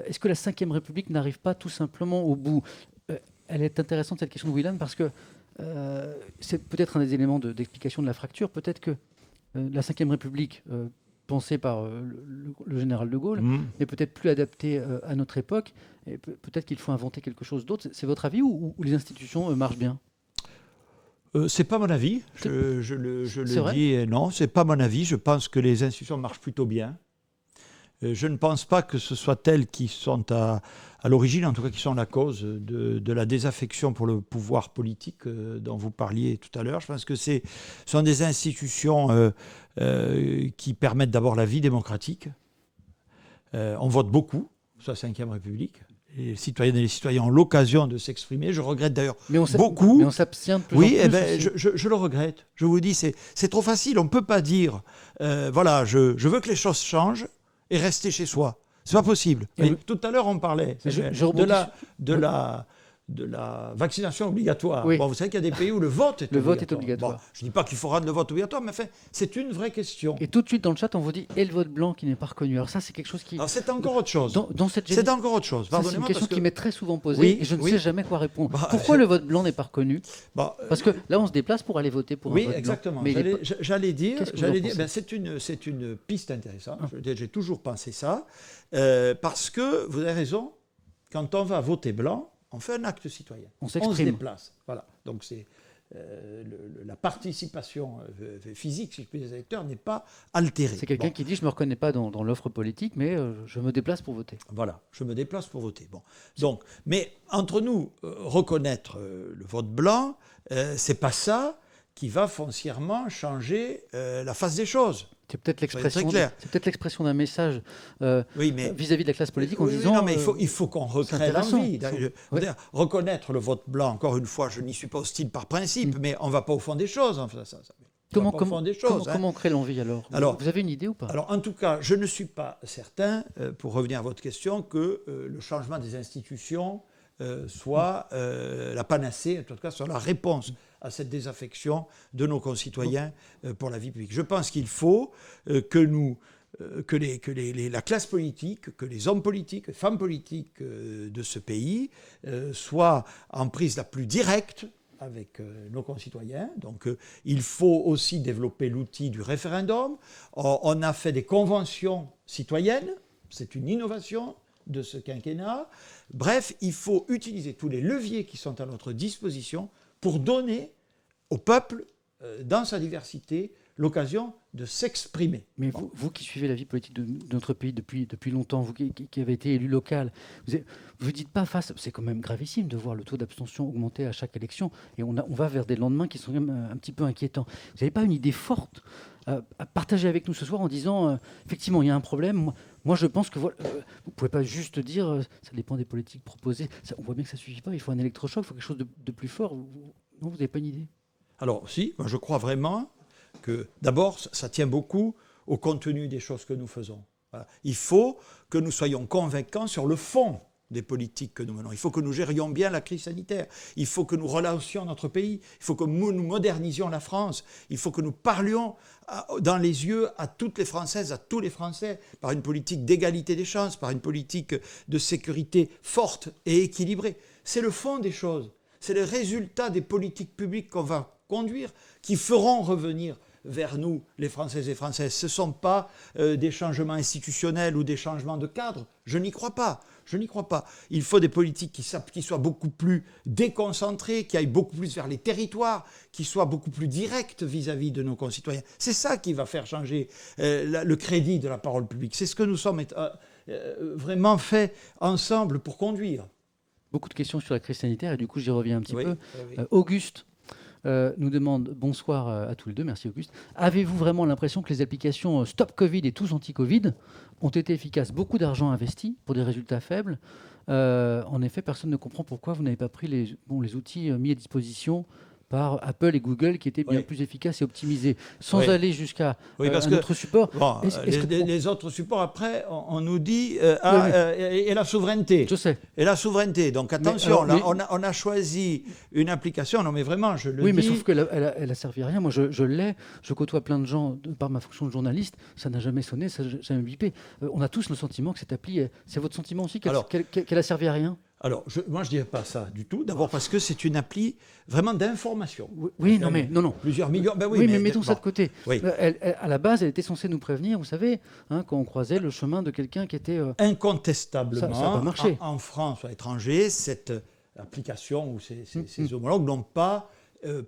est-ce que la Ve République n'arrive pas tout simplement au bout? Elle est intéressante cette question de Willan parce que c'est peut-être un des éléments d'explication de la fracture. Peut-être que la Ve République, pensée par le général de Gaulle, n'est peut-être plus adaptée à notre époque. Et peut-être qu'il faut inventer quelque chose d'autre. C'est votre avis ou les institutions marchent bien? C'est pas mon avis, je le dis, non, c'est pas mon avis. Je pense que les institutions marchent plutôt bien. Je ne pense pas que ce soit elles qui sont à l'origine, en tout cas qui sont la cause de la désaffection pour le pouvoir politique dont vous parliez tout à l'heure. Je pense que ce sont des institutions qui permettent d'abord la vie démocratique. On vote beaucoup sur la Ve République. Les citoyennes et les citoyens ont l'occasion de s'exprimer. Je regrette d'ailleurs beaucoup. Mais on s'abstient de plus en plus. Oui, je le regrette. Je vous dis, c'est trop facile. On ne peut pas dire, voilà, je veux que les choses changent et rester chez soi. C'est pas possible. Tout à l'heure, on parlait de la vaccination obligatoire. Oui. Bon, vous savez qu'il y a des pays où le vote est obligatoire. Bon, je ne dis pas qu'il faut rendre le vote obligatoire, mais enfin, c'est une vraie question. Et tout de suite dans le chat, on vous dit « et le vote blanc qui n'est pas reconnu ». Alors ça, c'est quelque chose qui... Alors c'est encore autre chose. C'est encore autre chose. C'est une question qui m'est très souvent posée et je ne sais jamais quoi répondre. Pourquoi le vote blanc n'est pas reconnu? Parce que là, on se déplace pour aller voter pour un vote blanc. Oui, exactement. J'allais dire, c'est une piste intéressante. J'ai toujours pensé ça. Parce que, vous avez raison, quand on va voter blanc, on fait un acte citoyen. On s'exprime. On se déplace. Voilà. Donc c'est la participation physique, si je puis dire, des électeurs n'est pas altérée. C'est quelqu'un qui dit je ne me reconnais pas dans l'offre politique, mais je me déplace pour voter. Voilà, je me déplace pour voter. Bon. Donc, mais entre nous, reconnaître le vote blanc, c'est pas ça qui va foncièrement changer la face des choses. C'est peut-être l'expression d'un message vis-à-vis de la classe politique en disant... non, mais il faut qu'on recrée l'envie. Reconnaître le vote blanc, encore une fois, je n'y suis pas hostile par principe, mais on ne va pas au fond des choses. Comment on crée l'envie alors vous avez une idée ou pas? Alors, en tout cas, je ne suis pas certain, pour revenir à votre question, que le changement des institutions soit la panacée, en tout cas soit la réponse à cette désaffection de nos concitoyens pour la vie publique. Je pense qu'il faut que la classe politique, que les hommes politiques, les femmes politiques de ce pays soient en prise la plus directe avec nos concitoyens. Donc il faut aussi développer l'outil du référendum. On a fait des conventions citoyennes, c'est une innovation de ce quinquennat. Bref, il faut utiliser tous les leviers qui sont à notre disposition pour donner au peuple, dans sa diversité, l'occasion de s'exprimer. Mais vous qui suivez la vie politique de notre pays depuis longtemps, vous qui avez été élu local, vous dites pas face... C'est quand même gravissime de voir le taux d'abstention augmenter à chaque élection, et on va vers des lendemains qui sont même un petit peu inquiétants. Vous n'avez pas une idée forte à partager avec nous ce soir en disant, effectivement, il y a un problème, moi je pense que... vous ne pouvez pas juste dire, ça dépend des politiques proposées, on voit bien que ça ne suffit pas, il faut un électrochoc, il faut quelque chose de plus fort. Non, vous n'avez pas une idée? Alors si, moi je crois vraiment que d'abord, ça tient beaucoup au contenu des choses que nous faisons. Voilà. Il faut que nous soyons convaincants sur le fond des politiques que nous menons. Il faut que nous gérions bien la crise sanitaire. Il faut que nous relancions notre pays. Il faut que nous modernisions la France. Il faut que nous parlions dans les yeux à toutes les Françaises, à tous les Français, par une politique d'égalité des chances, par une politique de sécurité forte et équilibrée. C'est le fond des choses. C'est le résultat des politiques publiques qu'on va conduire qui feront revenir vers nous, les Français et Françaises. Ce ne sont pas des changements institutionnels ou des changements de cadre. Je n'y crois pas. Je n'y crois pas. Il faut des politiques qui soient beaucoup plus déconcentrées, qui aillent beaucoup plus vers les territoires, qui soient beaucoup plus directes vis-à-vis de nos concitoyens. C'est ça qui va faire changer le crédit de la parole publique. C'est ce que nous sommes vraiment faits ensemble pour conduire. Beaucoup de questions sur la crise sanitaire, et du coup, j'y reviens un petit peu. Oui. Auguste, nous demande, bonsoir à tous les deux, merci Auguste, avez-vous vraiment l'impression que les applications Stop Covid et Tous Anti-Covid ont été efficaces? Beaucoup d'argent investi pour des résultats faibles. En effet, personne ne comprend pourquoi vous n'avez pas pris les outils mis à disposition par Apple et Google qui étaient bien plus efficaces et optimisés, sans aller jusqu'à un autre support. Bon, les autres supports, après, on nous dit et la souveraineté. Je sais. Et la souveraineté. Donc attention, on a choisi une application, non mais vraiment, je le dis. Oui, mais sauf qu'elle a servi à rien. Moi, je côtoie plein de gens par ma fonction de journaliste, ça n'a jamais sonné, ça n'a jamais bipé. On a tous le sentiment que cette appli, c'est votre sentiment aussi, qu'elle a servi à rien? Alors, moi, je ne dirais pas ça du tout. D'abord parce que c'est une appli vraiment d'information. Oui, non. Plusieurs millions. Ben oui, mais mettons ça de côté. Oui. À la base, elle était censée nous prévenir, vous savez, quand on croisait le chemin de quelqu'un qui était... Incontestablement, ça n'a pas marché. En France ou à l'étranger, cette application ou ces homologues n'ont pas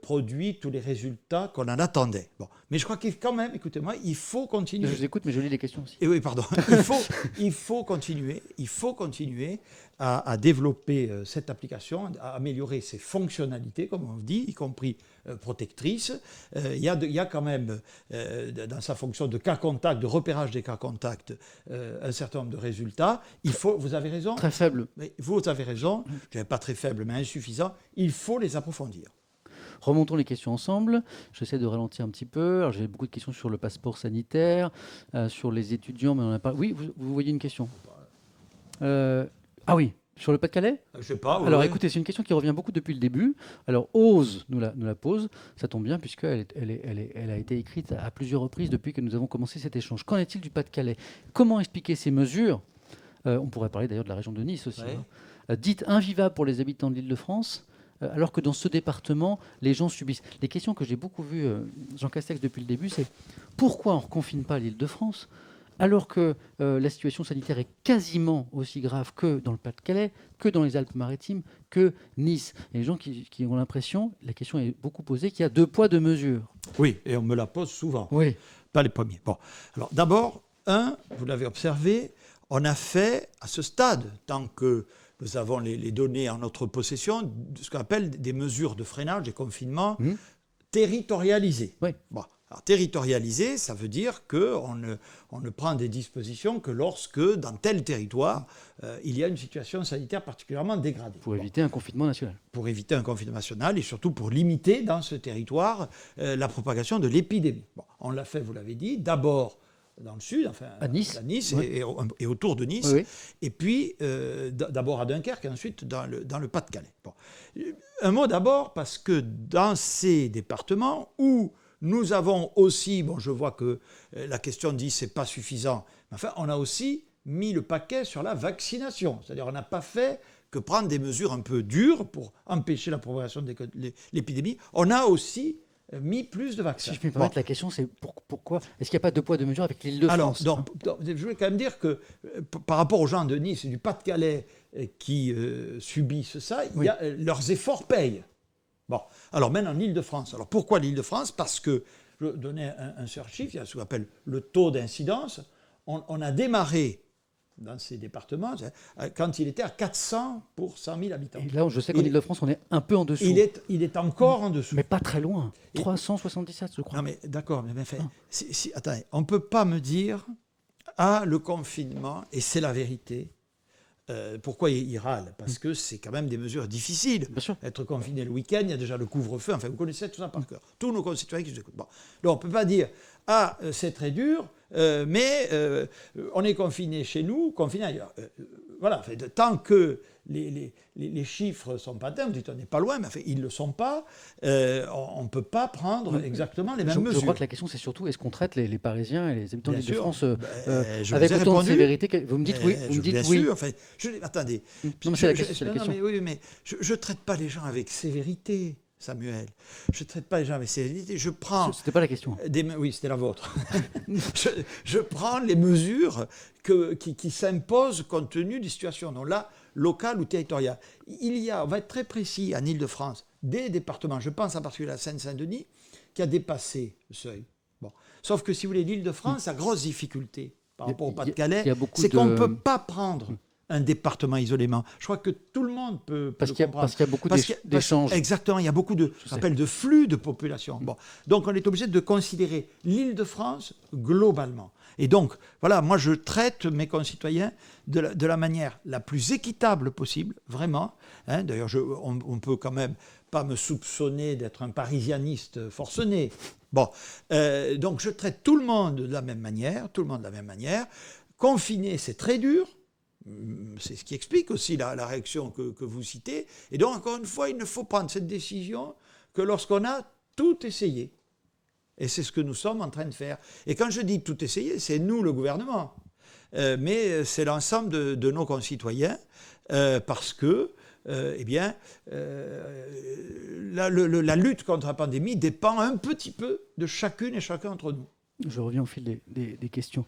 produit tous les résultats qu'on en attendait. Bon. Mais je crois qu'il quand même, écoutez-moi, il faut continuer. Je vous écoute, mais je lis les questions aussi. Et oui, pardon. Il faut continuer à développer cette application, à améliorer ses fonctionnalités, comme on dit, y compris protectrices. Il y a quand même, dans sa fonction de cas contact, de repérage des cas contacts, un certain nombre de résultats. Vous avez raison. Très faible. Mais vous avez raison. Je ne dirais pas très faible, mais insuffisant. Il faut les approfondir. Remontons les questions ensemble. J'essaie de ralentir un petit peu. Alors, j'ai beaucoup de questions sur le passeport sanitaire, sur les étudiants, mais on n'a pas. Oui, vous voyez une question. Ah oui, sur le Pas-de-Calais ? Je sais pas. Alors écoutez, c'est une question qui revient beaucoup depuis le début. Alors Ose nous la pose. Ça tombe bien puisqu'elle a été écrite à plusieurs reprises depuis que nous avons commencé cet échange. Qu'en est-il du Pas-de-Calais ? Comment expliquer ces mesures ? On pourrait parler d'ailleurs de la région de Nice aussi. Ouais. Dites invivables pour les habitants de l'Île-de-France, alors que dans ce département, les gens subissent. Les questions que j'ai beaucoup vues, Jean Castex, depuis le début, c'est pourquoi on ne reconfine pas l'Île-de-France alors que la situation sanitaire est quasiment aussi grave que dans le Pas-de-Calais, que dans les Alpes-Maritimes, que Nice. Et les gens qui ont l'impression, la question est beaucoup posée, qu'il y a 2 poids 2 mesures. Oui, et on me la pose souvent. Oui. Pas les premiers. Bon, alors d'abord, vous l'avez observé, on a fait à ce stade, tant que nous avons les données en notre possession, ce qu'on appelle des mesures de freinage, des confinements territorialisés. Oui. Bon. Alors, territorialisé, ça veut dire qu'on ne prend des dispositions que lorsque, dans tel territoire, il y a une situation sanitaire particulièrement dégradée. Pour éviter un confinement national. Pour éviter un confinement national et surtout pour limiter dans ce territoire la propagation de l'épidémie. Bon, on l'a fait, vous l'avez dit, d'abord dans le sud, enfin à Nice oui. et autour de Nice, oui. Et puis d'abord à Dunkerque et ensuite dans le Pas-de-Calais. Bon. Un mot d'abord parce que dans ces départements où nous avons aussi, bon je vois que la question dit c'est pas suffisant, mais enfin on a aussi mis le paquet sur la vaccination, c'est-à-dire on n'a pas fait que prendre des mesures un peu dures pour empêcher la propagation de l'épidémie, on a aussi mis plus de vaccins. Si je peux me permettre, la question c'est pourquoi est-ce qu'il n'y a pas de poids de mesure avec l'Île-de-France ? Alors, je voulais quand même dire que par rapport aux gens de Nice et du Pas-de-Calais qui subissent ça, leurs efforts payent. Bon, alors maintenant en Île-de-France. Alors pourquoi l'Île-de-France ? Parce que, je vais donner un seul chiffre, il y a ce qu'on appelle le taux d'incidence. On a démarré dans ces départements quand il était à 400 pour 100 000 habitants. Et là, je sais qu'en Île-de-France, on est un peu en dessous. Il est encore en dessous. Mais pas très loin. 377, je crois. Non, mais d'accord. Mais attendez, on ne peut pas me dire le confinement, et c'est la vérité. Pourquoi il râle ? Parce que c'est quand même des mesures difficiles. Bien sûr. Être confiné le week-end, il y a déjà le couvre-feu. Enfin, vous connaissez tout ça par cœur. Tous nos concitoyens qui nous écoutent. Bon. Donc, on ne peut pas dire c'est très dur, mais on est confiné chez nous, confiné ailleurs. Voilà. Tant que les chiffres ne sont pas atteints, vous dites on n'est pas loin, mais ils ne le sont pas. On ne peut pas prendre exactement les mêmes mesures. Je crois que la question, c'est surtout est-ce qu'on traite les Parisiens et les habitants de l'Île-de-France avec autant de sévérité Vous me dites oui. Vous me dites bien oui. sûr. Enfin, attendez. Non, mais c'est la question. Mais je ne traite pas les gens avec sévérité. Samuel, je ne traite pas les gens avec sévérité, je prends... C'était pas la question. Oui, c'était la vôtre. je prends les mesures qui s'imposent compte tenu des situations, donc là, locales ou territoriales. On va être très précis, en Île-de-France, des départements, je pense en particulier à Seine-Saint-Denis, qui a dépassé le seuil. Bon. Sauf que si vous voulez, l'Île-de-France, la grosse difficulté par rapport au Pas-de-Calais, c'est qu'on ne peut pas prendre un département isolément. Je crois que tout le monde peut parce le qu'il y a, comprendre. parce qu'il y a beaucoup d'échanges. Exactement, il y a beaucoup de flux de population. Bon. Donc on est obligé de considérer l'Île-de-France globalement. Et donc, voilà, moi je traite mes concitoyens de la manière la plus équitable possible, vraiment. Hein, d'ailleurs, on peut quand même pas me soupçonner d'être un parisianiste forcené. Bon, donc je traite tout le monde de la même manière, Confiner, c'est très dur. C'est ce qui explique aussi la réaction que vous citez. Et donc, encore une fois, il ne faut prendre cette décision que lorsqu'on a tout essayé. Et c'est ce que nous sommes en train de faire. Et quand je dis tout essayer, c'est nous, le gouvernement. Mais c'est l'ensemble de nos concitoyens, parce que la lutte contre la pandémie dépend un petit peu de chacune et chacun d'entre nous. Je reviens au fil des questions.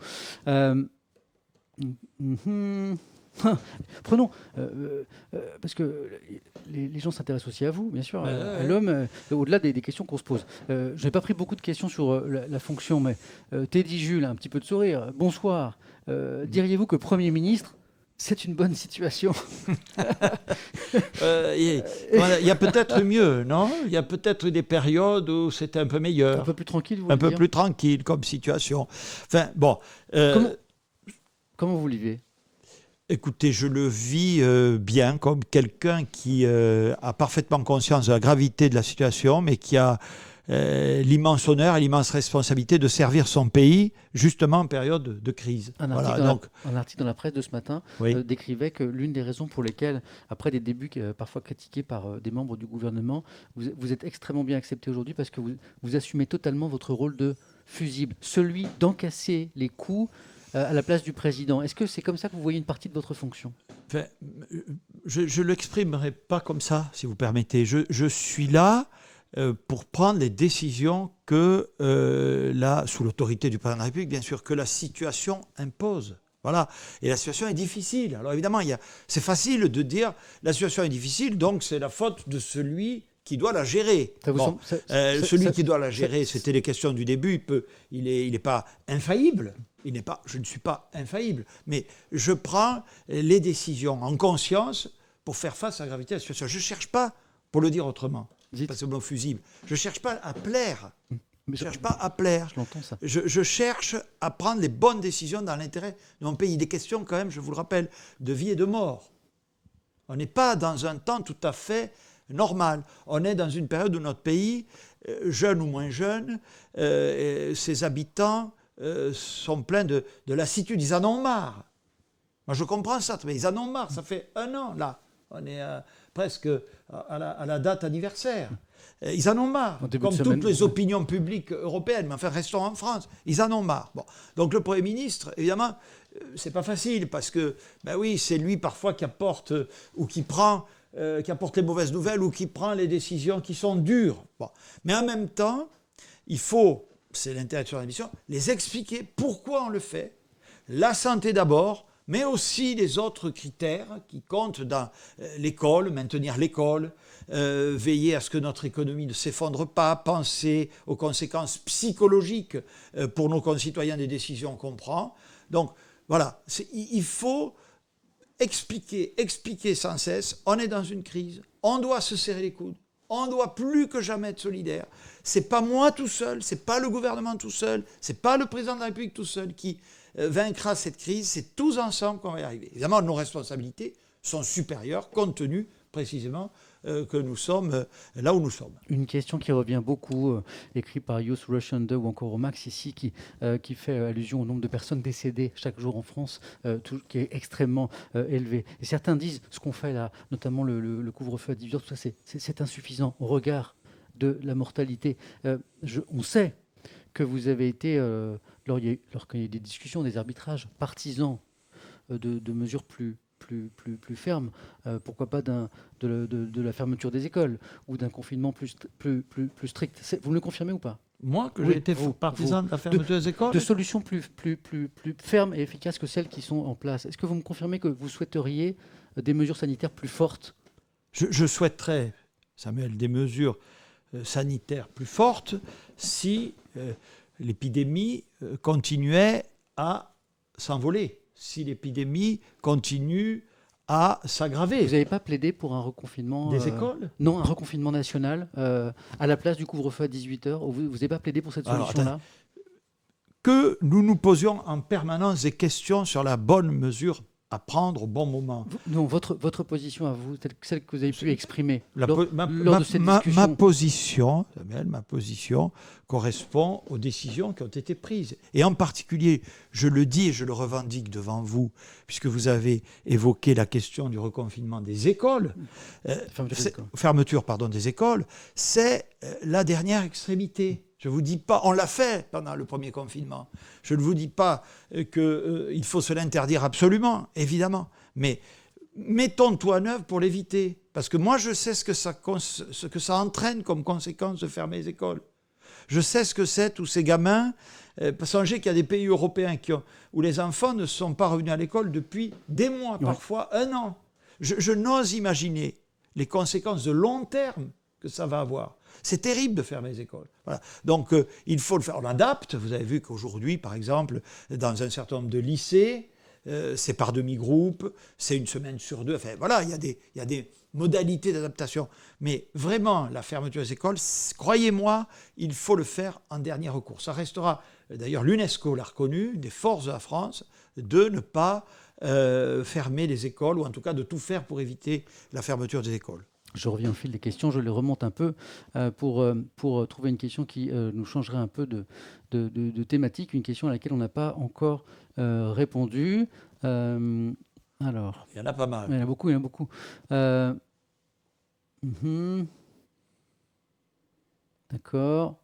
Prenons, parce que les gens s'intéressent aussi à vous, bien sûr, à l'homme, au-delà des questions qu'on se pose. Je n'ai pas pris beaucoup de questions sur la fonction, mais Teddy Jules, un petit peu de sourire. Bonsoir. Diriez-vous que Premier ministre, c'est une bonne situation? Il y a peut-être mieux, non? Il y a peut-être des périodes où c'était un peu meilleur. Un peu plus tranquille, vous Un voulez peu dire? plus tranquille comme situation. Enfin, bon. Comment vous vivez? Écoutez, je le vis bien, comme quelqu'un qui a parfaitement conscience de la gravité de la situation, mais qui a l'immense honneur et l'immense responsabilité de servir son pays, justement en période de crise. Un article dans la presse de ce matin décrivait que l'une des raisons pour lesquelles, après des débuts parfois critiqués par des membres du gouvernement, vous êtes extrêmement bien accepté aujourd'hui parce que vous assumez totalement votre rôle de fusible, celui d'encasser les coups à la place du président. Est-ce que c'est comme ça que vous voyez une partie de votre fonction? Enfin, je ne l'exprimerai pas comme ça, si vous permettez. Je suis là pour prendre les décisions que, sous l'autorité du président de la République, bien sûr, que la situation impose. Voilà. Et la situation est difficile. Alors évidemment, c'est facile de dire la situation est difficile, donc c'est la faute de celui qui doit la gérer. Celui qui doit la gérer, c'était les questions du début, il n'est pas infaillible. Je ne suis pas infaillible, mais je prends les décisions en conscience pour faire face à la gravité de la situation. Je ne cherche pas, pour le dire autrement, parce que le mot fusible, je ne cherche pas à plaire. Je ne cherche pas à plaire. Je l'entends, ça. Je cherche à prendre les bonnes décisions dans l'intérêt de mon pays. Il est question quand même, je vous le rappelle, de vie et de mort. On n'est pas dans un temps tout à fait normal. On est dans une période où notre pays, jeune ou moins jeune, ses habitants sont pleins de lassitude. Ils en ont marre. Moi, je comprends ça, mais ils en ont marre. Ça fait 1 an, là. On est presque à la date anniversaire. Ils en ont marre, comme toutes les opinions publiques européennes. Mais enfin, restons en France. Ils en ont marre. Bon. Donc, le Premier ministre, évidemment, c'est pas facile, parce que, ben oui, c'est lui, parfois, qui apporte ou qui apporte les mauvaises nouvelles ou qui prend les décisions qui sont dures. Bon. Mais en même temps, il faut, c'est l'intérêt de son émission, les expliquer pourquoi on le fait. La santé d'abord, mais aussi les autres critères qui comptent dans l'école, maintenir l'école, veiller à ce que notre économie ne s'effondre pas, penser aux conséquences psychologiques pour nos concitoyens des décisions qu'on prend. Donc voilà, il faut expliquer sans cesse, on est dans une crise, on doit se serrer les coudes, on doit plus que jamais être solidaire. C'est pas moi tout seul, c'est pas le gouvernement tout seul, c'est pas le président de la République tout seul qui vaincra cette crise, c'est tous ensemble qu'on va y arriver. Évidemment, nos responsabilités sont supérieures compte tenu précisément que nous sommes là où nous sommes. Une question qui revient beaucoup, écrite par Youth Russian 2 ou encore au Max ici, qui fait allusion au nombre de personnes décédées chaque jour en France, qui est extrêmement élevé. Et certains disent, ce qu'on fait là, notamment le couvre-feu à 18h, tout ça, c'est insuffisant au regard de la mortalité. On sait que vous avez été, lorsqu'il y a eu des discussions, des arbitrages partisans de mesures plus ferme, pourquoi pas de la fermeture des écoles ou d'un confinement plus strict. Vous me le confirmez ou pas? Moi, que j'ai été partisan de la fermeture des écoles? De solutions plus fermes et efficaces que celles qui sont en place. Est-ce que vous me confirmez que vous souhaiteriez des mesures sanitaires plus fortes? Je souhaiterais, Samuel, des mesures sanitaires plus fortes si l'épidémie continuait à s'envoler. Si l'épidémie continue à s'aggraver. Vous n'avez pas plaidé pour un reconfinement des écoles? Non, un reconfinement national à la place du couvre-feu à 18h. Vous n'avez pas plaidé pour cette solution-là? Que nous nous posions en permanence des questions sur la bonne mesure à prendre au bon moment. Non, votre position à vous, celle que vous avez pu exprimer lors de cette discussion. Ma position correspond aux décisions qui ont été prises. Et en particulier, je le dis et je le revendique devant vous, puisque vous avez évoqué la question du reconfinement des écoles, fermeture des écoles, c'est la dernière extrémité. Je ne vous dis pas, on l'a fait pendant le premier confinement. Je ne vous dis pas qu'il faut se l'interdire absolument, évidemment. Mais mettons tout en œuvre pour l'éviter. Parce que moi, je sais ce que ça entraîne comme conséquence de fermer les écoles. Je sais ce que c'est, tous ces gamins. Songez qu'il y a des pays européens où les enfants ne sont pas revenus à l'école depuis des mois, parfois 1 an. Je n'ose imaginer les conséquences de long terme que ça va avoir. C'est terrible de fermer les écoles. Voilà. Donc, il faut le faire. On adapte. Vous avez vu qu'aujourd'hui, par exemple, dans un certain nombre de lycées, c'est par demi-groupe, c'est 1 semaine sur 2. Enfin, voilà, il y a des modalités d'adaptation. Mais vraiment, la fermeture des écoles, croyez-moi, il faut le faire en dernier recours. Ça restera, d'ailleurs, l'UNESCO l'a reconnu, des forces de la France, de ne pas fermer les écoles, ou en tout cas de tout faire pour éviter la fermeture des écoles. Je reviens au fil des questions, je les remonte un peu pour trouver une question qui nous changerait un peu de thématique, une question à laquelle on n'a pas encore répondu. Alors, il y en a pas mal. Il y en a beaucoup. D'accord.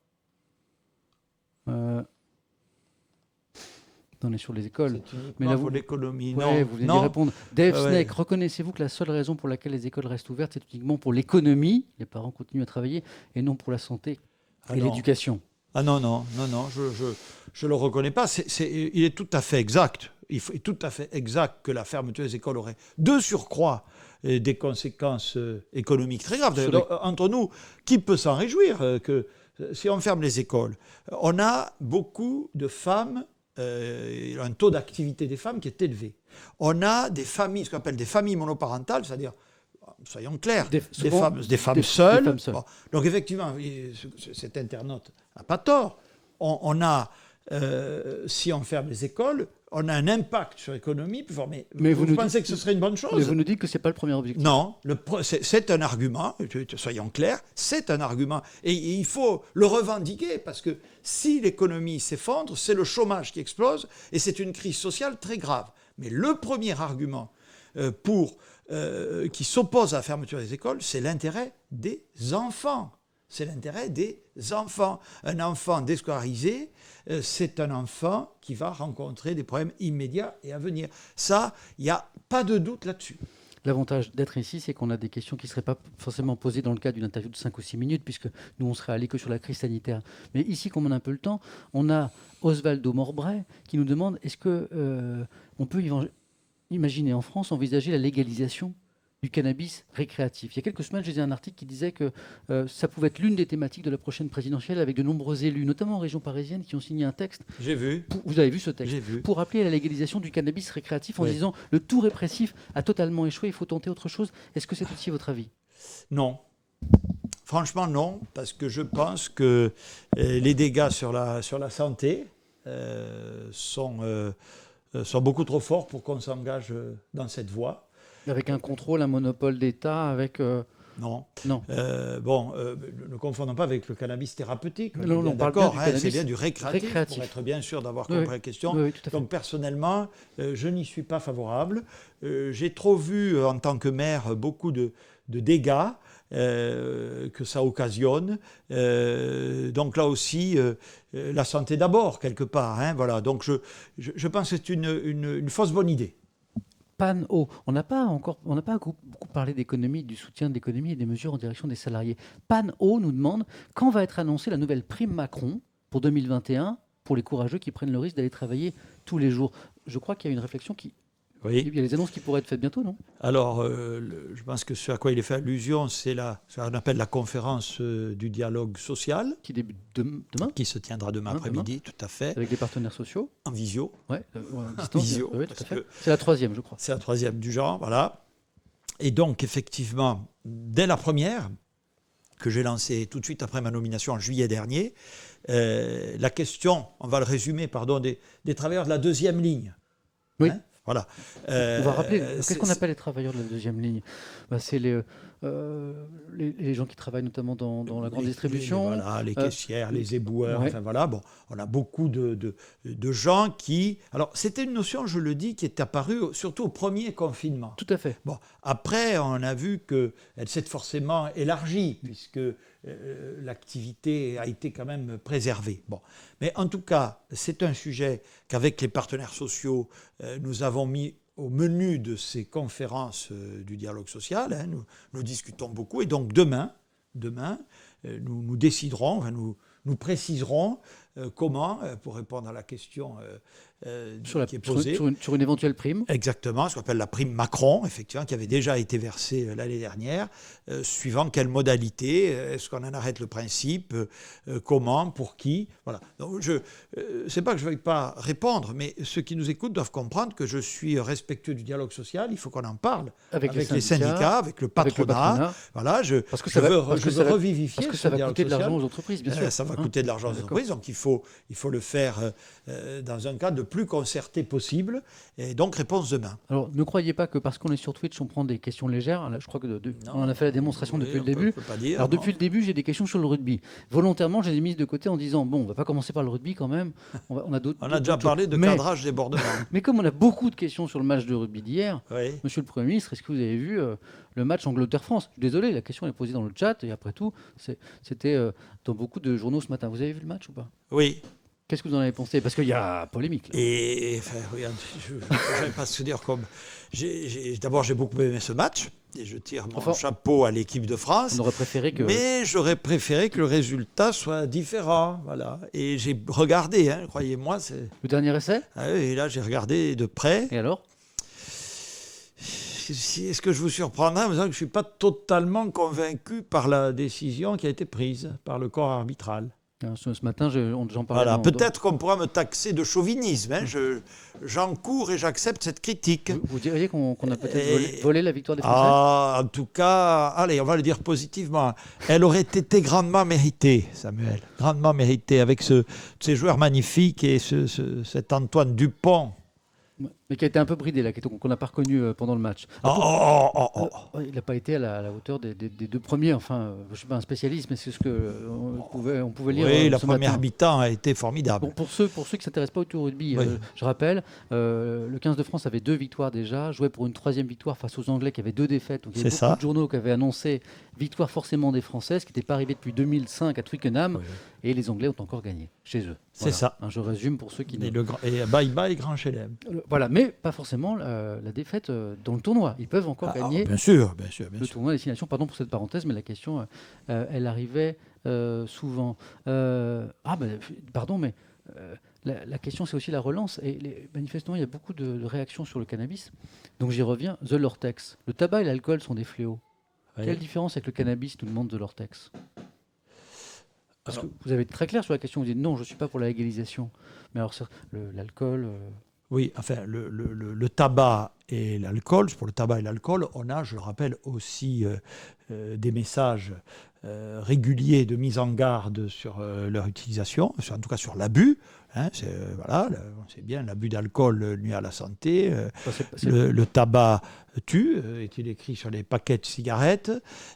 On est sur les écoles. Mais là, pour l'économie, non. Vous venez d'y répondre. Dave Snake, reconnaissez-vous que la seule raison pour laquelle les écoles restent ouvertes, c'est uniquement pour l'économie, les parents continuent à travailler, et non pour la santé et l'éducation? Ah non, je le reconnais pas. Il est tout à fait exact. Il est tout à fait exact que la fermeture des écoles aurait de surcroît des conséquences économiques très graves. Entre nous, qui peut s'en réjouir que si on ferme les écoles, on a beaucoup de femmes, un taux d'activité des femmes qui est élevé. On a des familles, ce qu'on appelle des familles monoparentales, c'est-à-dire, soyons clairs, des femmes seules. Bon. Donc effectivement, cet internaute n'a pas tort. On a, si on ferme les écoles, on a un impact sur l'économie plus fort. Mais vous pensez que ce serait une bonne chose? Mais vous nous dites que ce n'est pas le premier objectif. Non, c'est un argument, soyons clairs, c'est un argument. Et il faut le revendiquer, parce que si l'économie s'effondre, c'est le chômage qui explose, et c'est une crise sociale très grave. Mais le premier argument qui s'oppose à la fermeture des écoles, c'est l'intérêt des enfants. C'est l'intérêt des enfants. Un enfant déscolarisé, c'est un enfant qui va rencontrer des problèmes immédiats et à venir. Ça, il n'y a pas de doute là-dessus. L'avantage d'être ici, c'est qu'on a des questions qui ne seraient pas forcément posées dans le cadre d'une interview de 5 ou 6 minutes, puisque nous, on serait allé que sur la crise sanitaire. Mais ici, comme on a un peu le temps, on a Osvaldo Morbray qui nous demande, est-ce qu'on peut imaginer en France envisager la légalisation du cannabis récréatif? Il y a quelques semaines, j'ai lu un article qui disait que ça pouvait être l'une des thématiques de la prochaine présidentielle, avec de nombreux élus, notamment en région parisienne, qui ont signé un texte. J'ai vu. Vous avez vu ce texte? J'ai vu. Pour appeler à la légalisation du cannabis récréatif en disant le tout répressif a totalement échoué, il faut tenter autre chose. Est-ce que c'est aussi votre avis? Non. Franchement, non, parce que je pense que les dégâts sur la santé sont beaucoup trop forts pour qu'on s'engage dans cette voie. Avec un contrôle, un monopole d'État, avec... Non. Non. Ne confondons pas avec le cannabis thérapeutique. Non, on parle bien du cannabis c'est bien du récréatif, pour être bien sûr d'avoir compris la question. Oui, tout à fait. Donc personnellement, je n'y suis pas favorable. J'ai trop vu, en tant que maire, beaucoup de dégâts que ça occasionne. Donc là aussi, la santé d'abord, quelque part. Voilà. Donc je pense que c'est une fausse bonne idée. PAN-O. On n'a pas beaucoup parlé d'économie, du soutien de l'économie et des mesures en direction des salariés. PAN-O nous demande quand va être annoncée la nouvelle prime Macron pour 2021 pour les courageux qui prennent le risque d'aller travailler tous les jours. Je crois qu'il y a une réflexion qui... Oui. Il y a des annonces qui pourraient être faites bientôt, non? Alors, je pense que ce à quoi il est fait allusion, c'est ce qu'on appelle la conférence du dialogue social. Qui débute demain? Qui se tiendra demain après-midi, tout à fait. Avec les partenaires sociaux? En visio. Oui, en distance. Visio, oui, tout à fait. C'est la 3e, je crois. C'est la 3e du genre, voilà. Et donc, effectivement, dès la première, que j'ai lancée tout de suite après ma nomination en juillet dernier, la question, on va le résumer, des travailleurs de la deuxième ligne. Oui. Hein, voilà. On va rappeler, qu'est-ce qu'on appelle les travailleurs de la deuxième ligne? C'est les gens qui travaillent notamment dans la grande distribution. Les caissières, les éboueurs, enfin voilà. Bon, on a beaucoup de gens qui... Alors, c'était une notion, je le dis, qui est apparue surtout au premier confinement. Tout à fait. Bon, après, on a vu qu'elle s'est forcément élargie, puisque l'activité a été quand même préservée. Bon. Mais en tout cas, c'est un sujet qu'avec les partenaires sociaux, nous avons mis au menu de ces conférences du dialogue social. Hein, nous discutons beaucoup. Et donc demain nous déciderons, nous préciserons comment, pour répondre à la question qui est posée. Sur une éventuelle prime. Exactement, ce qu'on appelle la prime Macron, effectivement, qui avait déjà été versée l'année dernière. Suivant quelle modalité, est-ce qu'on en arrête le principe, comment, pour qui, voilà. Donc c'est pas que je ne veuille pas répondre, mais ceux qui nous écoutent doivent comprendre que je suis respectueux du dialogue social. Il faut qu'on en parle avec les syndicats, avec le patronat. Voilà, je veux revivifier. Parce que ça va coûter de l'argent aux entreprises, bien sûr. Ça va coûter de l'argent aux entreprises, donc il faut le faire dans un cadre le plus concerté possible. Et donc, réponse demain. Alors, ne croyez pas que parce qu'on est sur Twitch, on prend des questions légères. Là, je crois que on en a fait la démonstration depuis le début. Alors, depuis le début, j'ai des questions sur le rugby. Volontairement, je les ai mises de côté en disant, bon, on ne va pas commencer par le rugby quand même. On a déjà parlé de cadrage débordement. Mais comme on a beaucoup de questions sur le match de rugby d'hier, Monsieur le Premier ministre, est-ce que vous avez vu le match Angleterre-France? Désolé, la question est posée dans le chat et après tout, c'était dans beaucoup de journaux ce matin. Vous avez vu le match ou pas? Oui. Qu'est-ce que vous en avez pensé? Parce qu'il y a polémique. Là. Et enfin, regarde, je ne pourrais pas se dire comme... D'abord, j'ai beaucoup aimé ce match. Et je tire mon chapeau à l'équipe de France. On aurait préféré que... Mais j'aurais préféré que le résultat soit différent. Voilà. Et j'ai regardé, hein, croyez-moi. Le dernier essai? Et là, j'ai regardé de près. Et alors? Est-ce que je vous surprendrai en me disant que je ne suis pas totalement convaincu par la décision qui a été prise par le corps arbitral? Ce matin, j'en parlais. Voilà, peut-être qu'on pourra me taxer de chauvinisme. Hein. J'encours et j'accepte cette critique. Vous diriez qu'on a peut-être volé la victoire des Français? En tout cas, allez, on va le dire positivement. Elle aurait été grandement méritée, Samuel. Grandement méritée, avec ces joueurs magnifiques et cet Antoine Dupont. Mais qui a été un peu bridé, là, qu'on n'a pas reconnu pendant le match. Il n'a pas été à la hauteur des deux premiers. Enfin, je ne suis pas un spécialiste, mais c'est ce qu'on pouvait lire. Oui, la première mi-temps a été formidable. Pour ceux qui ne s'intéressent pas au tour rugby, je rappelle, le 15 de France avait 2 victoires déjà, jouait pour une 3e victoire face aux Anglais qui avaient 2 défaites. Donc il y a beaucoup de journaux qui avaient annoncé victoire forcément des Français, ce qui n'était pas arrivé depuis 2005 à Twickenham. Et les Anglais ont encore gagné chez eux. C'est ça. Je résume pour ceux qui... Et bye bye Grand Chelem. Voilà, mais pas forcément la défaite dans le tournoi. Ils peuvent encore gagner bien sûr, le tournoi des Destination. Pardon pour cette parenthèse, mais la question, elle arrivait souvent. Pardon, mais la question, c'est aussi la relance. Et manifestement, il y a beaucoup de réactions sur le cannabis. Donc j'y reviens. The Lortex. Le tabac et l'alcool sont des fléaux. Quelle différence avec le cannabis, nous demande The Lortex? Parce que vous avez été très clair sur la question, vous dites non, je ne suis pas pour la légalisation. Mais alors, l'alcool... Oui, enfin, le tabac et l'alcool, pour le tabac et l'alcool, on a, je le rappelle, aussi des messages réguliers de mise en garde sur leur utilisation, en tout cas sur l'abus. Hein, c'est bien, l'abus d'alcool nuit à la santé. Le tabac tue, est-il écrit sur les paquets de cigarettes.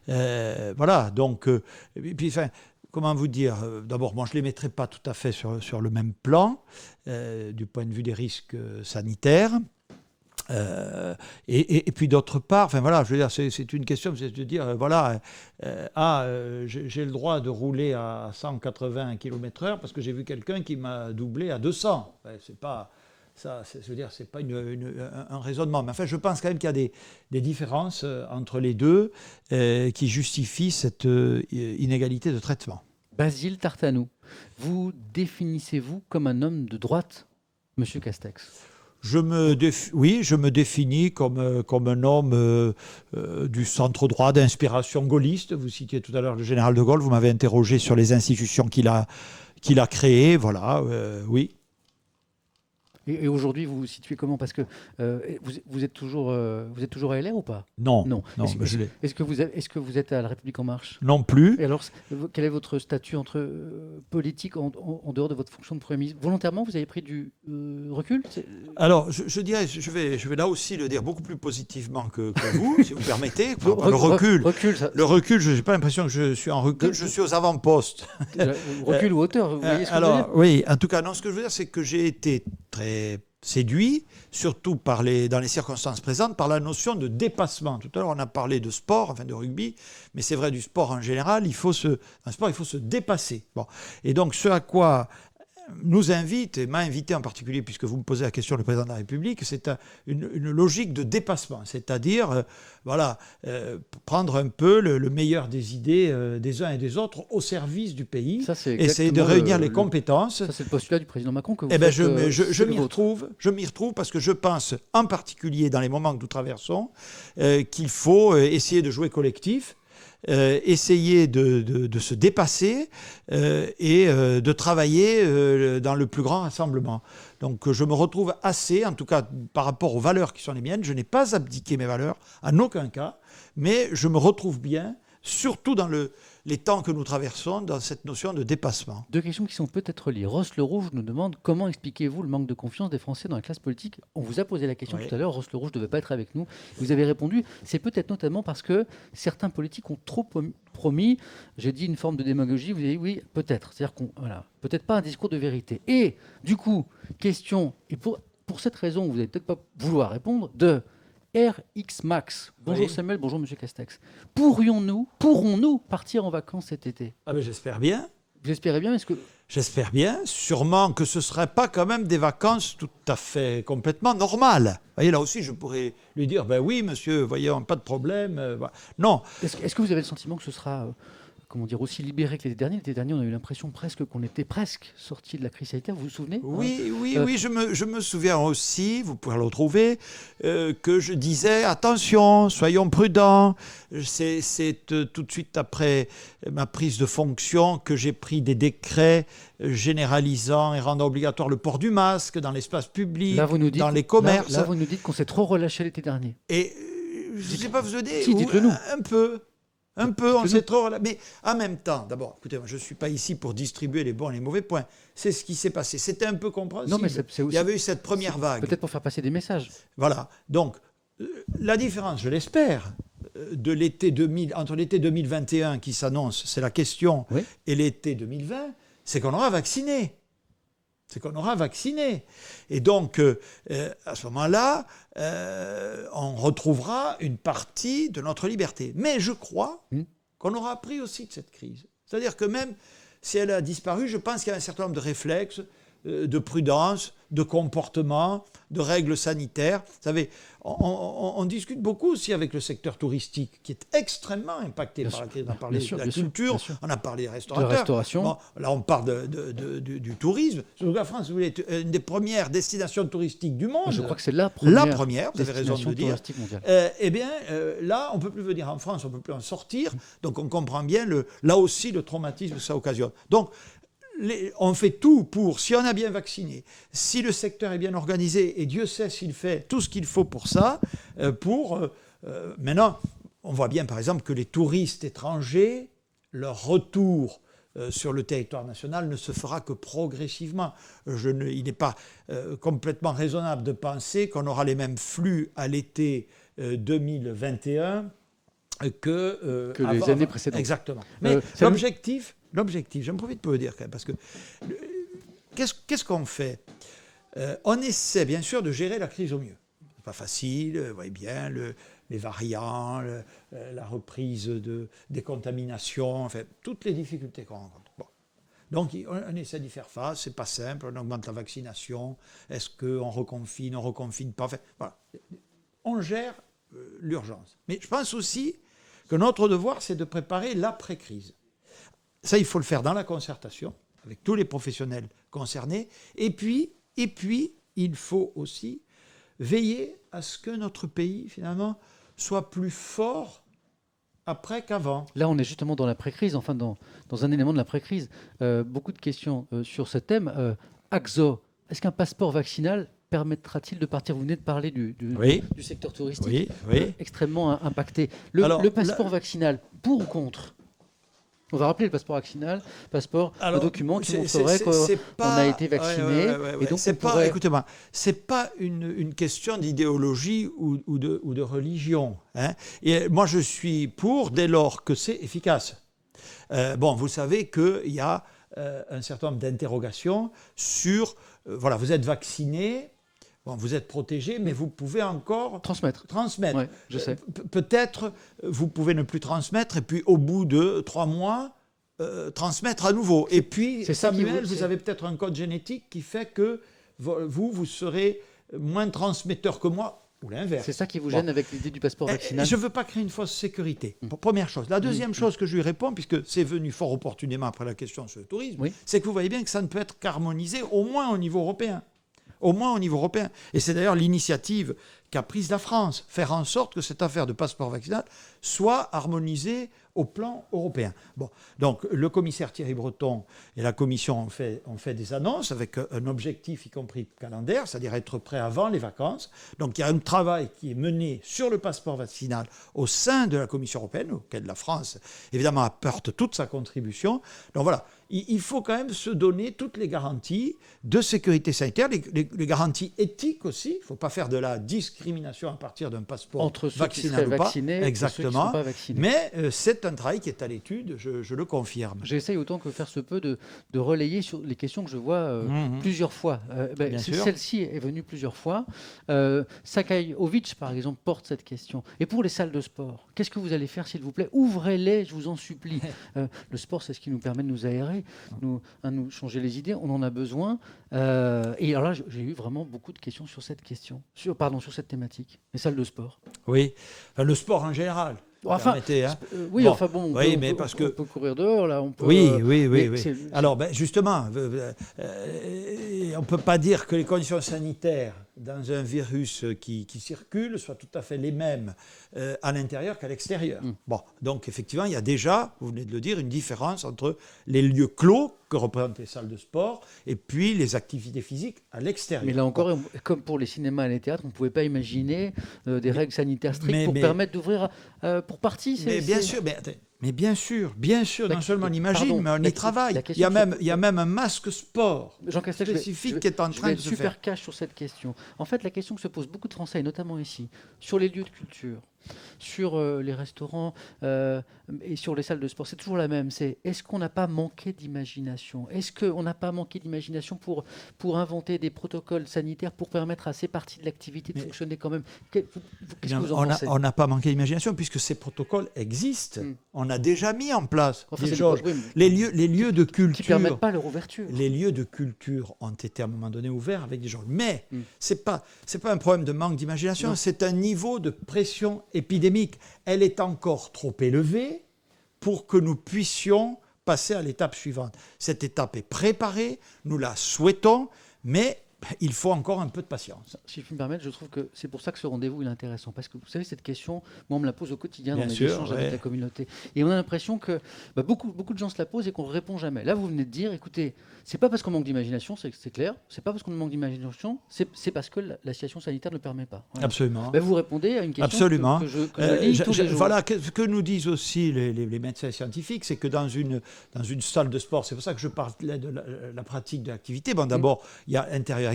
Voilà, donc... et puis, enfin, comment vous dire, d'abord, je ne les mettrai pas tout à fait sur le même plan, du point de vue des risques sanitaires. Et puis d'autre part, enfin voilà, je veux dire, c'est une question, c'est de dire, j'ai le droit de rouler à 180 km/h parce que j'ai vu quelqu'un qui m'a doublé à 200. C'est pas... Ça, je veux dire, c'est pas un raisonnement. Mais enfin, je pense quand même qu'il y a des différences entre les deux qui justifient cette inégalité de traitement. Basile Tartanou, vous définissez-vous comme un homme de droite, Monsieur Castex? Oui, je me définis comme un homme du centre droit, d'inspiration gaulliste. Vous citiez tout à l'heure le général de Gaulle, vous m'avez interrogé sur les institutions qu'il a créées, voilà, oui. Et aujourd'hui, vous vous situez comment? Parce que vous êtes toujours à LR ou pas? Non. Est-ce que vous êtes à La République En Marche? Non plus. Et alors, quel est votre statut politique en dehors de votre fonction de Premier ministre? Volontairement, vous avez pris du recul? Alors, je dirais, je vais là aussi le dire beaucoup plus positivement que vous, si vous permettez. Le recul, je n'ai pas l'impression que je suis en recul, je suis aux avant-postes. Recul ou hauteur, vous voyez ce que je veux dire? Oui, en tout cas, non, ce que je veux dire, c'est que j'ai été très séduit, surtout dans les circonstances présentes, par la notion de dépassement. Tout à l'heure, on a parlé de sport, enfin de rugby, mais c'est vrai du sport en général, un sport, il faut se dépasser. Bon. Et donc, ce à quoi nous invite, et m'a invité en particulier, puisque vous me posez la question, le président de la République, c'est une logique de dépassement, c'est-à-dire prendre un peu le meilleur des idées des uns et des autres au service du pays, essayer de réunir les compétences. Ça, c'est le postulat du président Macron que vous faites. Je m'y retrouve parce que je pense, en particulier dans les moments que nous traversons, qu'il faut essayer de jouer collectif, essayer de se dépasser et de travailler dans le plus grand rassemblement. Donc je me retrouve assez, en tout cas par rapport aux valeurs qui sont les miennes, je n'ai pas abdiqué mes valeurs, en aucun cas, mais je me retrouve bien, surtout dans les temps que nous traversons, dans cette notion de dépassement. Deux questions qui sont peut-être liées. Ross Le Rouge nous demande comment expliquez-vous le manque de confiance des Français dans la classe politique? On vous a posé la question tout à l'heure, Ross Le Rouge ne devait pas être avec nous. Vous avez répondu, c'est peut-être notamment parce que certains politiques ont trop promis, j'ai dit une forme de démagogie, vous avez dit oui, peut-être. C'est-à-dire peut-être pas un discours de vérité. Et du coup, question, et pour cette raison, vous n'allez peut-être pas vouloir répondre, de RX Max. Bonjour Samuel, bonjour Monsieur Castex. Pourrons-nous partir en vacances cet été? Ah ben j'espère bien. Vous espérez bien? J'espère bien. Sûrement que ce ne seraient pas quand même des vacances tout à fait complètement normales. Vous voyez, là aussi, je pourrais lui dire, ben oui, monsieur, voyons, pas de problème. Non. Est-ce que vous avez le sentiment que ce sera aussi libéré que l'été dernier? L'été dernier, on a eu l'impression qu'on était presque sorti de la crise sanitaire. Vous vous souvenez? Oui, je me souviens aussi, vous pouvez le retrouver, que je disais, attention, soyons prudents. C'est tout de suite après ma prise de fonction que j'ai pris des décrets généralisant et rendant obligatoire le port du masque dans l'espace public, dans les commerces. Là, vous nous dites qu'on s'est trop relâché l'été dernier. Et je ne sais pas vous aider. Dites-le nous. Un peu, on s'est trop... Mais en même temps, d'abord, écoutez, moi, je ne suis pas ici pour distribuer les bons et les mauvais points. C'est ce qui s'est passé. C'était un peu compréhensible. Non, mais c'est aussi... Il y avait eu cette première vague. Peut-être pour faire passer des messages. Voilà. Donc, la différence, je l'espère, entre l'été 2021 qui s'annonce, c'est la question, et l'été 2020, c'est qu'on aura vacciné. Et donc, à ce moment-là, on retrouvera une partie de notre liberté. Mais je crois qu'on aura appris aussi de cette crise. C'est-à-dire que même si elle a disparu, je pense qu'il y a un certain nombre de réflexes, de prudence, de comportement, de règles sanitaires. Vous savez, on discute beaucoup aussi avec le secteur touristique, qui est extrêmement impacté par la crise. On a parlé de la culture, on a parlé des restaurateurs. Bon, là, on parle du tourisme. Surtout que la France, vous voulez, est une des premières destinations touristiques du monde. Je crois que c'est la première vous avez raison de le dire. Eh bien, là, on ne peut plus venir en France, on ne peut plus en sortir. Donc, on comprend bien, là aussi, le traumatisme que ça occasionne. Donc, on fait tout pour, si on a bien vacciné, si le secteur est bien organisé, et Dieu sait s'il fait tout ce qu'il faut pour ça, maintenant, on voit bien par exemple que les touristes étrangers, leur retour sur le territoire national ne se fera que progressivement. Il n'est pas complètement raisonnable de penser qu'on aura les mêmes flux à l'été 2021 que les années précédentes. Exactement. Mais l'objectif, j'en profite pour le dire quand même, parce que qu'est-ce qu'on fait? On essaie bien sûr de gérer la crise au mieux. C'est pas facile, vous voyez bien, les variants, la reprise des contaminations, enfin, toutes les difficultés qu'on rencontre. Bon. Donc on essaie d'y faire face, c'est pas simple, on augmente la vaccination, est-ce qu'on reconfine, on reconfine pas, enfin, voilà. On gère l'urgence. Mais je pense aussi que notre devoir, c'est de préparer l'après-crise. Ça, il faut le faire dans la concertation, avec tous les professionnels concernés. Et puis, il faut aussi veiller à ce que notre pays, finalement, soit plus fort après qu'avant. Là, on est justement dans l'après-crise, enfin dans un élément de l'après-crise. Beaucoup de questions sur ce thème. Axo, est-ce qu'un passeport vaccinal permettra-t-il de partir? Vous venez de parler du secteur touristique extrêmement impacté. Le passeport vaccinal, pour ou contre? On va rappeler le passeport vaccinal, un document qui montrerait qu'on a été vacciné. Et donc écoutez-moi, c'est pas une question d'idéologie ou de religion. Hein. Et moi, je suis pour dès lors que c'est efficace. Vous savez qu'il y a un certain nombre d'interrogations sur, vous êtes vacciné. Vous êtes protégé, mais vous pouvez encore transmettre. Ouais, je sais. Peut-être vous pouvez ne plus transmettre, et puis au bout de 3 mois, transmettre à nouveau. Et puis, Samuel, vous avez peut-être un code génétique qui fait que vous serez moins transmetteur que moi, ou l'inverse. C'est ça qui vous gêne avec l'idée du passeport vaccinal? Je ne veux pas créer une fausse sécurité, première chose. La deuxième chose que je lui réponds, puisque c'est venu fort opportunément après la question sur le tourisme, c'est que vous voyez bien que ça ne peut être qu'harmonisé, au moins au niveau européen. Et c'est d'ailleurs l'initiative qu'a prise la France, faire en sorte que cette affaire de passeport vaccinal soit harmonisée au plan européen. Donc le commissaire Thierry Breton et la commission ont fait des annonces avec un objectif, y compris calendaire, c'est-à-dire être prêt avant les vacances. Donc il y a un travail qui est mené sur le passeport vaccinal au sein de la Commission européenne, auquel la France, évidemment, apporte toute sa contribution. Donc voilà, il faut quand même se donner toutes les garanties de sécurité sanitaire, les garanties éthiques aussi. Il ne faut pas faire de la discrimination à partir d'un passeport entre vaccinal ou pas. Vaccinés exactement. Et ceux qui sont pas vaccinés. Mais c'est un travail qui est à l'étude, je le confirme. J'essaye autant que faire se peut de relayer sur les questions que je vois plusieurs fois. Celle-ci est venue plusieurs fois. Sakajovic, par exemple, porte cette question. Et pour les salles de sport, qu'est-ce que vous allez faire, s'il vous plaît? Ouvrez-les, je vous en supplie. Le sport, c'est ce qui nous permet de nous aérer, nous changer les idées. On en a besoin. Et alors là, j'ai eu vraiment beaucoup de questions sur cette question, sur cette thématique, les salles de sport. Oui, le sport en général. On peut courir dehors, là. On peut, oui. Alors, justement, on ne peut pas dire que les conditions sanitaires dans un virus qui circule soient tout à fait les mêmes à l'intérieur qu'à l'extérieur. Donc effectivement, il y a déjà, vous venez de le dire, une différence entre les lieux clos que représentent les salles de sport et puis les activités physiques à l'extérieur. Mais là encore, comme pour les cinémas et les théâtres, on ne pouvait pas imaginer des règles sanitaires strictes pour permettre d'ouvrir pour partie. Mais bien sûr, non seulement on imagine, mais on y travaille. Il y a même un masque sport spécifique qui est en train de se faire. Je vais être super cash sur cette question. En fait, la question que se posent beaucoup de Français, et notamment ici, sur les lieux de culture, sur les restaurants et sur les salles de sport, c'est toujours la même. C'est est-ce qu'on n'a pas manqué d'imagination? Est-ce qu'on n'a pas manqué d'imagination pour inventer des protocoles sanitaires pour permettre à ces parties de l'activité de fonctionner quand même? Qu'est-ce que vous en pensez? On n'a pas manqué d'imagination puisque ces protocoles existent. On a déjà mis en place des choses. Les lieux de culture qui ne permettent pas leur ouverture. Les lieux de culture ont été à un moment donné ouverts avec des gens. Mais c'est pas un problème de manque d'imagination, c'est un niveau de pression épidémique. Elle est encore trop élevée pour que nous puissions passer à l'étape suivante. Cette étape est préparée, nous la souhaitons, mais il faut encore un peu de patience. Si je puis me permettre, je trouve que c'est pour ça que ce rendez-vous est intéressant. Parce que vous savez, cette question, moi, on me la pose au quotidien dans mes échanges avec la communauté. Et on a l'impression que beaucoup de gens se la posent et qu'on ne répond jamais. Là, vous venez de dire, écoutez, c'est pas parce qu'on manque d'imagination, c'est clair, c'est pas parce qu'on manque d'imagination, c'est parce que la situation sanitaire ne le permet pas. Voilà. Absolument. Vous répondez à une question que je lis tous les jours. Voilà, ce que nous disent aussi les médecins scientifiques, c'est que dans une salle de sport, c'est pour ça que je parlais de la pratique de l'activité. D'abord, il y a intérieur-extérieur.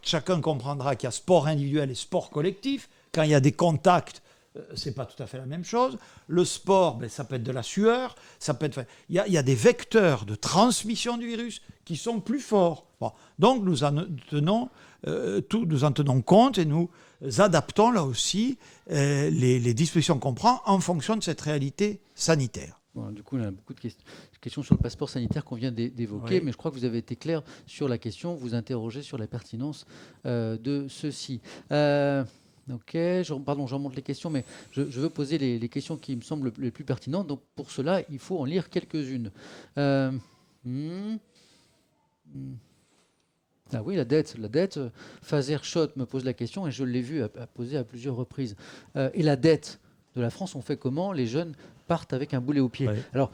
Chacun comprendra qu'il y a sport individuel et sport collectif. Quand il y a des contacts, c'est pas tout à fait la même chose. Le sport, ça peut être de la sueur, il y a des vecteurs de transmission du virus qui sont plus forts. Donc nous en tenons compte et nous adaptons là aussi les dispositions qu'on prend en fonction de cette réalité sanitaire. Bon, du coup, il y a beaucoup de questions sur le passeport sanitaire qu'on vient d'évoquer, mais je crois que vous avez été clair sur la question, vous interrogez sur la pertinence de ceci. Ok, je remonte les questions, mais je veux poser les questions qui me semblent les plus pertinentes. Donc pour cela, il faut en lire quelques-unes. Ah oui, la dette. Fazer Schott me pose la question, et je l'ai vu poser à plusieurs reprises. Et la dette de la France, on fait comment? Les jeunes partent avec un boulet au pied. Ouais. Alors,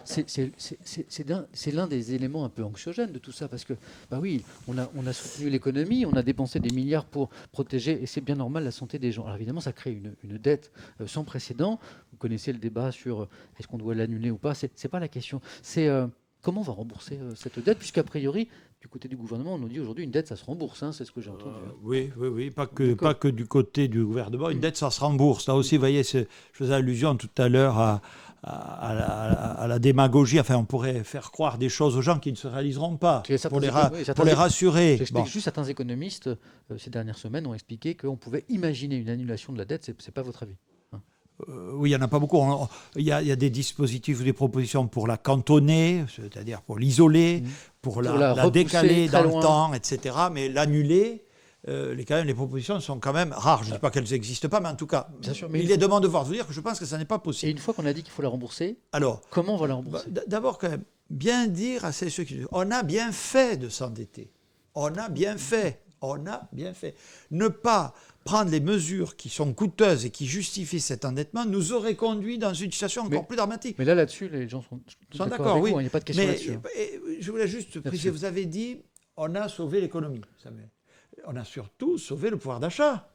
c'est l'un des éléments un peu anxiogènes de tout ça, parce que, oui, on a soutenu l'économie, on a dépensé des milliards pour protéger, et c'est bien normal, la santé des gens. Alors évidemment, ça crée une dette sans précédent. Vous connaissez le débat sur est-ce qu'on doit l'annuler ou pas. C'est pas la question. C'est comment on va rembourser cette dette, puisqu'a priori, du côté du gouvernement, on nous dit aujourd'hui une dette, ça se rembourse. C'est ce que j'ai entendu. Oui. Pas que du côté du gouvernement. Une dette, ça se rembourse. Là aussi, vous voyez, je faisais allusion tout à l'heure à la démagogie. Enfin, on pourrait faire croire des choses aux gens qui ne se réaliseront pas, pour les rassurer. J'explique juste, certains économistes, ces dernières semaines, ont expliqué qu'on pouvait imaginer une annulation de la dette. C'est pas votre avis? Oui, il n'y en a pas beaucoup. Il y a des dispositifs ou des propositions pour la cantonner, c'est-à-dire pour l'isoler, pour la décaler dans le temps, etc. Mais l'annuler, les propositions sont quand même rares. Je ne dis pas qu'elles n'existent pas, mais en tout cas, il est de mon devoir de vous dire que je pense que ça n'est pas possible. Et une fois qu'on a dit qu'il faut la rembourser, comment on va la rembourser? D'abord, quand même, bien dire à ceux qui disent on a bien fait de s'endetter. On a bien fait. Ne pas prendre les mesures qui sont coûteuses et qui justifient cet endettement nous aurait conduit dans une situation encore plus dramatique. Mais là-dessus, les gens sont d'accord avec vous, il n'y a pas de question là-dessus. Je voulais juste préciser, vous avez dit, on a sauvé l'économie, Samuel. On a surtout sauvé le pouvoir d'achat.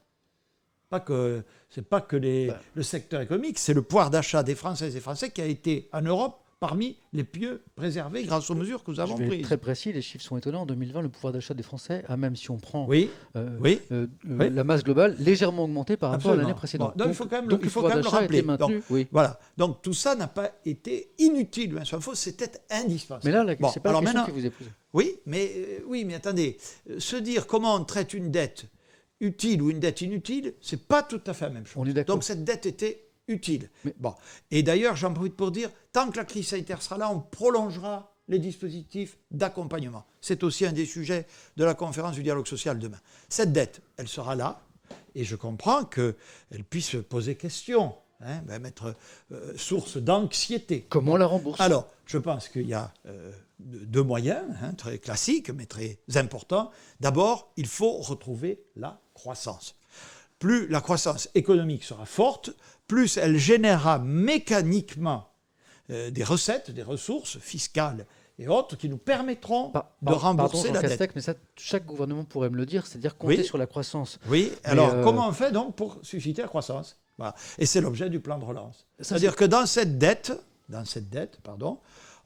Ce n'est pas que le secteur économique, c'est le pouvoir d'achat des Françaises et des Français qui a été, en Europe, parmi les mieux préservés grâce aux mesures que nous avons prises. Très précis, les chiffres sont étonnants. En 2020, le pouvoir d'achat des Français a, même si on prend la masse globale, légèrement augmenté par rapport à l'année précédente. Donc il faut quand même le rappeler. Voilà. Donc tout ça n'a pas été inutile. C'était indispensable. Mais là, c'est pas la question que vous épousez. Oui, mais attendez. Se dire comment on traite une dette utile ou une dette inutile, c'est pas tout à fait la même chose. On est d'accord. Donc cette dette était utile. Et d'ailleurs, j'en profite pour dire, tant que la crise sanitaire sera là, on prolongera les dispositifs d'accompagnement. C'est aussi un des sujets de la conférence du dialogue social demain. Cette dette, elle sera là, et je comprends qu'elle puisse poser question, être source d'anxiété. Comment on la rembourse? Alors, je pense qu'il y a deux moyens, très classiques, mais très importants. D'abord, il faut retrouver la croissance. Plus la croissance économique sera forte, plus elle générera mécaniquement des recettes, des ressources fiscales et autres qui nous permettront de rembourser la dette. Mais ça, chaque gouvernement pourrait me le dire, c'est-à-dire compter sur la croissance. Oui, alors comment on fait donc pour susciter la croissance? Voilà. Et c'est l'objet du plan de relance. C'est-à-dire que dans cette dette,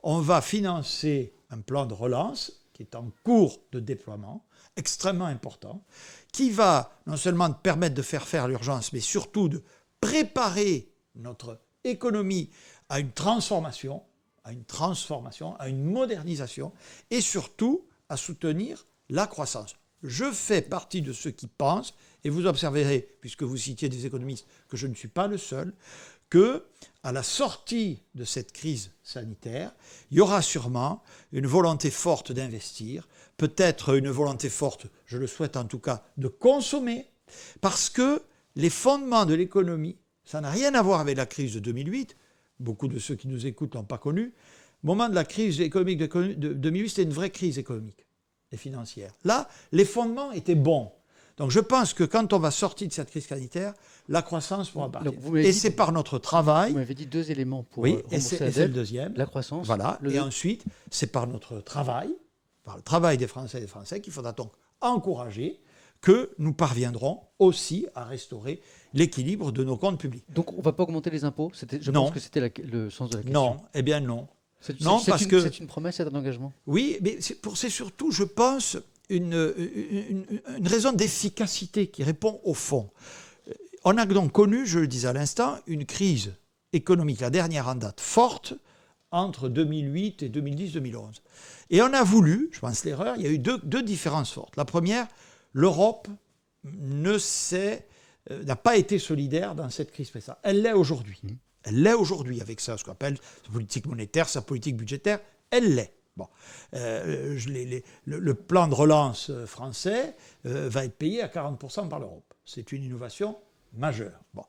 on va financer un plan de relance qui est en cours de déploiement, extrêmement important, qui va non seulement permettre de faire l'urgence, mais surtout de préparer notre économie à une transformation, à une modernisation, et surtout à soutenir la croissance. Je fais partie de ceux qui pensent, et vous observerez, puisque vous citiez des économistes, que je ne suis pas le seul, qu'à la sortie de cette crise sanitaire, il y aura sûrement une volonté forte d'investir, peut-être une volonté forte, je le souhaite en tout cas, de consommer, parce que les fondements de l'économie, ça n'a rien à voir avec la crise de 2008, beaucoup de ceux qui nous écoutent ne l'ont pas connu. Au moment de la crise économique de 2008, c'était une vraie crise économique et financière. Là, les fondements étaient bons. Donc je pense que quand on va sortir de cette crise sanitaire, la croissance pourra partir. Et c'est par notre travail... Vous m'avez dit deux éléments pour rembourser la dette. Et c'est le deuxième. La croissance. Voilà. Et ensuite, c'est par notre travail, par le travail des Français et des Français, qu'il faudra donc encourager que nous parviendrons aussi à restaurer l'équilibre de nos comptes publics. Donc on ne va pas augmenter les impôts? Je pense que c'était le sens de la question. Non, eh bien non. C'est une promesse, c'est un engagement? Oui, mais c'est surtout, je pense, une raison d'efficacité qui répond au fond. On a donc connu, je le disais à l'instant, une crise économique, la dernière en date, forte, entre 2008 et 2010-2011. Et on a voulu, je pense l'erreur, il y a eu deux différences fortes. La première, l'Europe n'a pas été solidaire dans cette crise précédente. Elle l'est aujourd'hui. Elle l'est aujourd'hui avec ça, ce qu'on appelle sa politique monétaire, sa politique budgétaire. Elle l'est. Bon. Le plan de relance français va être payé à 40% par l'Europe. C'est une innovation majeure. Bon.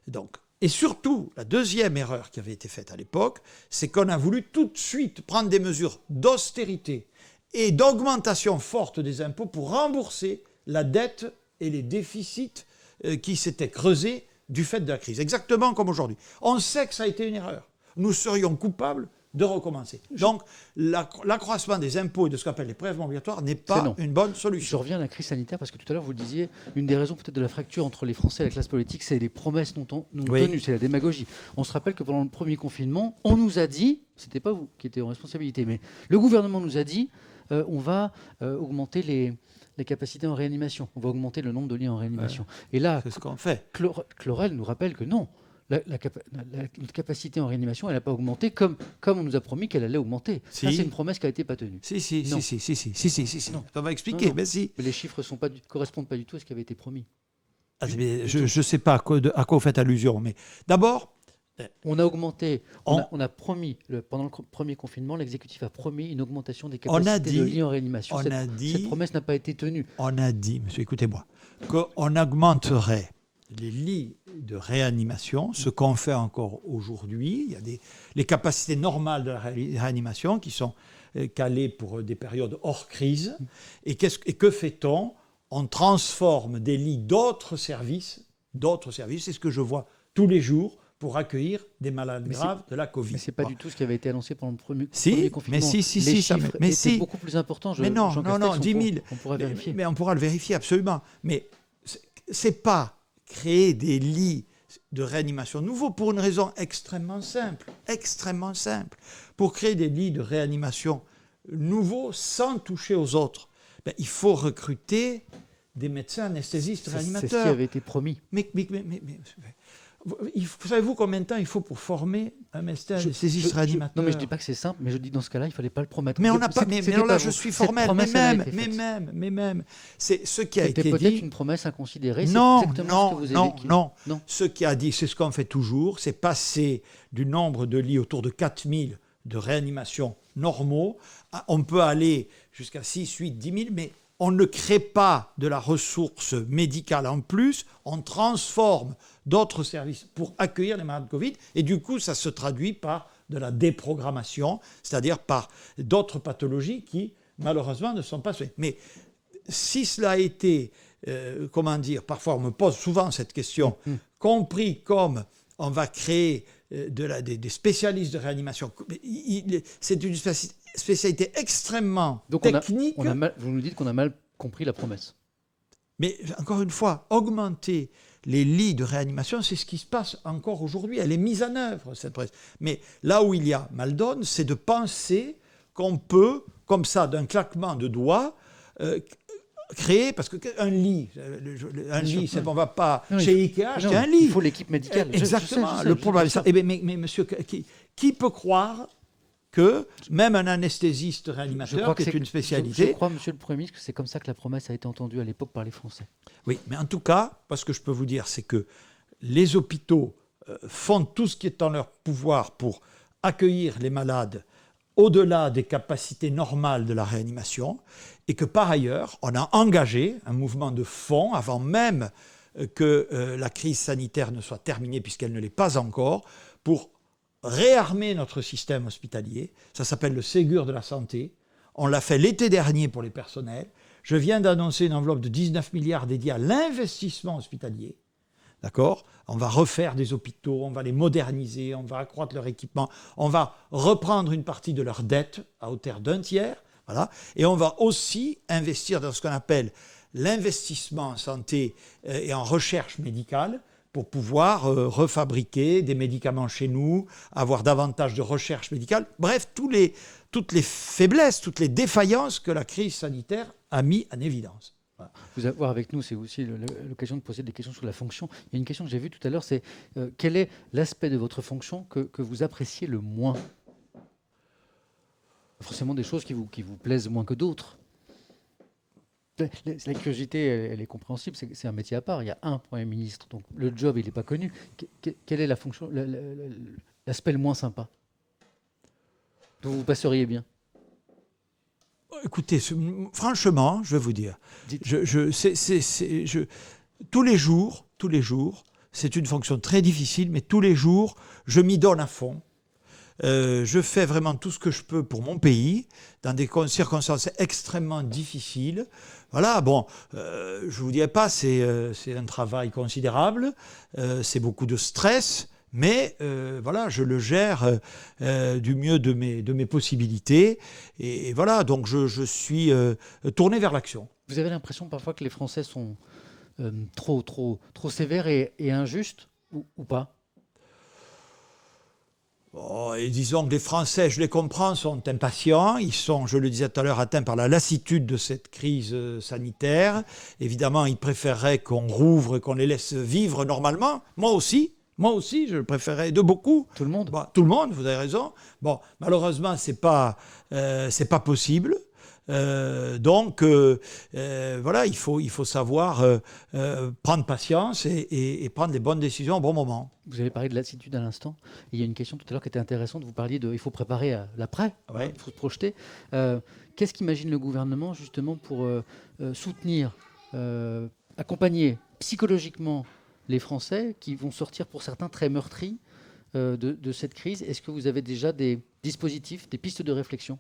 Donc, et surtout, la deuxième erreur qui avait été faite à l'époque, c'est qu'on a voulu tout de suite prendre des mesures d'austérité et d'augmentation forte des impôts pour rembourser la dette et les déficits qui s'étaient creusés du fait de la crise, exactement comme aujourd'hui. On sait que ça a été une erreur. Nous serions coupables de recommencer. Donc, l'accroissement des impôts et de ce qu'on appelle les prélèvements obligatoires n'est pas une bonne solution. Je reviens à la crise sanitaire parce que tout à l'heure, vous le disiez, une des raisons peut-être de la fracture entre les Français et la classe politique, c'est les promesses non tenues, c'est la démagogie. On se rappelle que pendant le premier confinement, on nous a dit, c'était pas vous qui étiez en responsabilité, mais le gouvernement nous a dit, on va augmenter les capacités en réanimation, on va augmenter le nombre de lits en réanimation. Et là, c'est ce qu'on fait. Clorel nous rappelle que non. La capacité en réanimation, elle n'a pas augmenté comme on nous a promis qu'elle allait augmenter. Ça, c'est une promesse qui n'a été pas tenue. Si. On va expliquer, mais si. Mais les chiffres correspondent pas du tout à ce qui avait été promis. Je ne sais pas à quoi vous faites allusion, mais d'abord... On a augmenté, on a promis, pendant le premier confinement, l'exécutif a promis une augmentation des capacités de lits en réanimation. Cette promesse n'a pas été tenue. On a dit, monsieur, écoutez-moi, qu'on augmenterait les lits de réanimation, ce qu'on fait encore aujourd'hui. Il y a les capacités normales de la réanimation qui sont calées pour des périodes hors crise. Et que fait-on ? On transforme des lits d'autres services, c'est ce que je vois tous les jours, pour accueillir des malades graves de la Covid. Mais ce n'est pas du tout ce qui avait été annoncé pendant le premier confinement. Les chiffres étaient beaucoup plus importants. Non, 10 000. On pourra vérifier. Mais on pourra le vérifier, absolument. Mais ce n'est pas créer des lits de réanimation nouveaux pour une raison extrêmement simple. Pour créer des lits de réanimation nouveaux sans toucher aux autres, il faut recruter des médecins anesthésistes réanimateurs. C'est ce qui avait été promis. Mais savez-vous combien de temps il faut pour former un médecin anesthésiste réanimateur ? Non, mais je ne dis pas que c'est simple, mais je dis dans ce cas-là, il ne fallait pas le promettre. Mais on n'a pas. Mais là, je suis formel. Mais même, c'est ce qui a été dit. C'était peut-être une promesse inconsidérée. Non. Ce qui a dit, c'est ce qu'on fait toujours, c'est passer du nombre de lits autour de 4000 de réanimation normaux. On peut aller jusqu'à 6, 8, 10 000, mais on ne crée pas de la ressource médicale en plus, on transforme d'autres services pour accueillir les malades Covid, et du coup, ça se traduit par de la déprogrammation, c'est-à-dire par d'autres pathologies qui, malheureusement, ne sont pas soignées. Mais si cela a été, parfois on me pose souvent cette question, compris comme on va créer des spécialistes de réanimation, c'est une spécialité extrêmement technique. Vous nous dites qu'on a mal compris la promesse. Mais encore une fois, augmenter les lits de réanimation, c'est ce qui se passe encore aujourd'hui. Elle est mise en œuvre, cette promesse. Mais là où il y a mal donne, c'est de penser qu'on peut, comme ça, d'un claquement de doigts, créer, parce qu'un lit, c'est on ne va pas chez Ikea acheter un lit. Il faut l'équipe médicale. Exactement. Le problème, c'est ça. Mais monsieur, qui peut croire que même un anesthésiste réanimateur, qui est une spécialité... Je crois, monsieur le Premier ministre, que c'est comme ça que la promesse a été entendue à l'époque par les Français. Oui, mais en tout cas, ce que je peux vous dire, c'est que les hôpitaux font tout ce qui est en leur pouvoir pour accueillir les malades au-delà des capacités normales de la réanimation, et que par ailleurs, on a engagé un mouvement de fond avant même que la crise sanitaire ne soit terminée, puisqu'elle ne l'est pas encore, pour réarmer notre système hospitalier. Ça s'appelle le Ségur de la santé. On l'a fait l'été dernier pour les personnels. Je viens d'annoncer une enveloppe de 19 milliards dédiée à l'investissement hospitalier. D'accord ? On va refaire des hôpitaux, on va les moderniser, on va accroître leur équipement, on va reprendre une partie de leurs dettes à hauteur d'un tiers. Voilà. Et on va aussi investir dans ce qu'on appelle l'investissement en santé et en recherche médicale, pour pouvoir refabriquer des médicaments chez nous, avoir davantage de recherche médicale. Bref, toutes les faiblesses, toutes les défaillances que la crise sanitaire a mis en évidence. Voilà. Vous avoir avec nous, c'est aussi l'occasion de poser des questions sur la fonction. Il y a une question que j'ai vue tout à l'heure, c'est quel est l'aspect de votre fonction que vous appréciez le moins ? Forcément des choses qui vous plaisent moins que d'autres. La curiosité, elle est compréhensible, c'est un métier à part. Il y a un Premier ministre, donc le job, il n'est pas connu. Quelle est la fonction, l'aspect le moins sympa dont vous passeriez bien ? Écoutez, franchement, je vais vous dire, tous les jours, c'est une fonction très difficile, mais tous les jours, je m'y donne à fond. je fais vraiment tout ce que je peux pour mon pays, dans des circonstances extrêmement difficiles. Voilà, bon, je ne vous dirai pas, c'est un travail considérable, c'est beaucoup de stress, mais voilà, je le gère du mieux de mes possibilités. Et voilà, donc je suis tourné vers l'action. Vous avez l'impression parfois que les Français sont trop sévères et injustes ou pas? Oh, et disons que les Français, je les comprends, sont impatients. Ils sont, je le disais tout à l'heure, atteints par la lassitude de cette crise sanitaire. Évidemment, ils préféreraient qu'on rouvre et qu'on les laisse vivre normalement. Moi aussi, je le préférerais de beaucoup. Tout le monde? Bon, tout le monde, vous avez raison. Bon, malheureusement, c'est pas possible. Donc, voilà, il faut savoir prendre patience et prendre les bonnes décisions au bon moment. Vous avez parlé de lassitude à l'instant. Il y a une question tout à l'heure qui était intéressante. Vous parliez il faut préparer l'après, Ouais. il faut se projeter. Qu'est-ce qu'imagine le gouvernement justement pour soutenir, accompagner psychologiquement les Français qui vont sortir pour certains très meurtris de cette crise? Est-ce que vous avez déjà des dispositifs, des pistes de réflexion?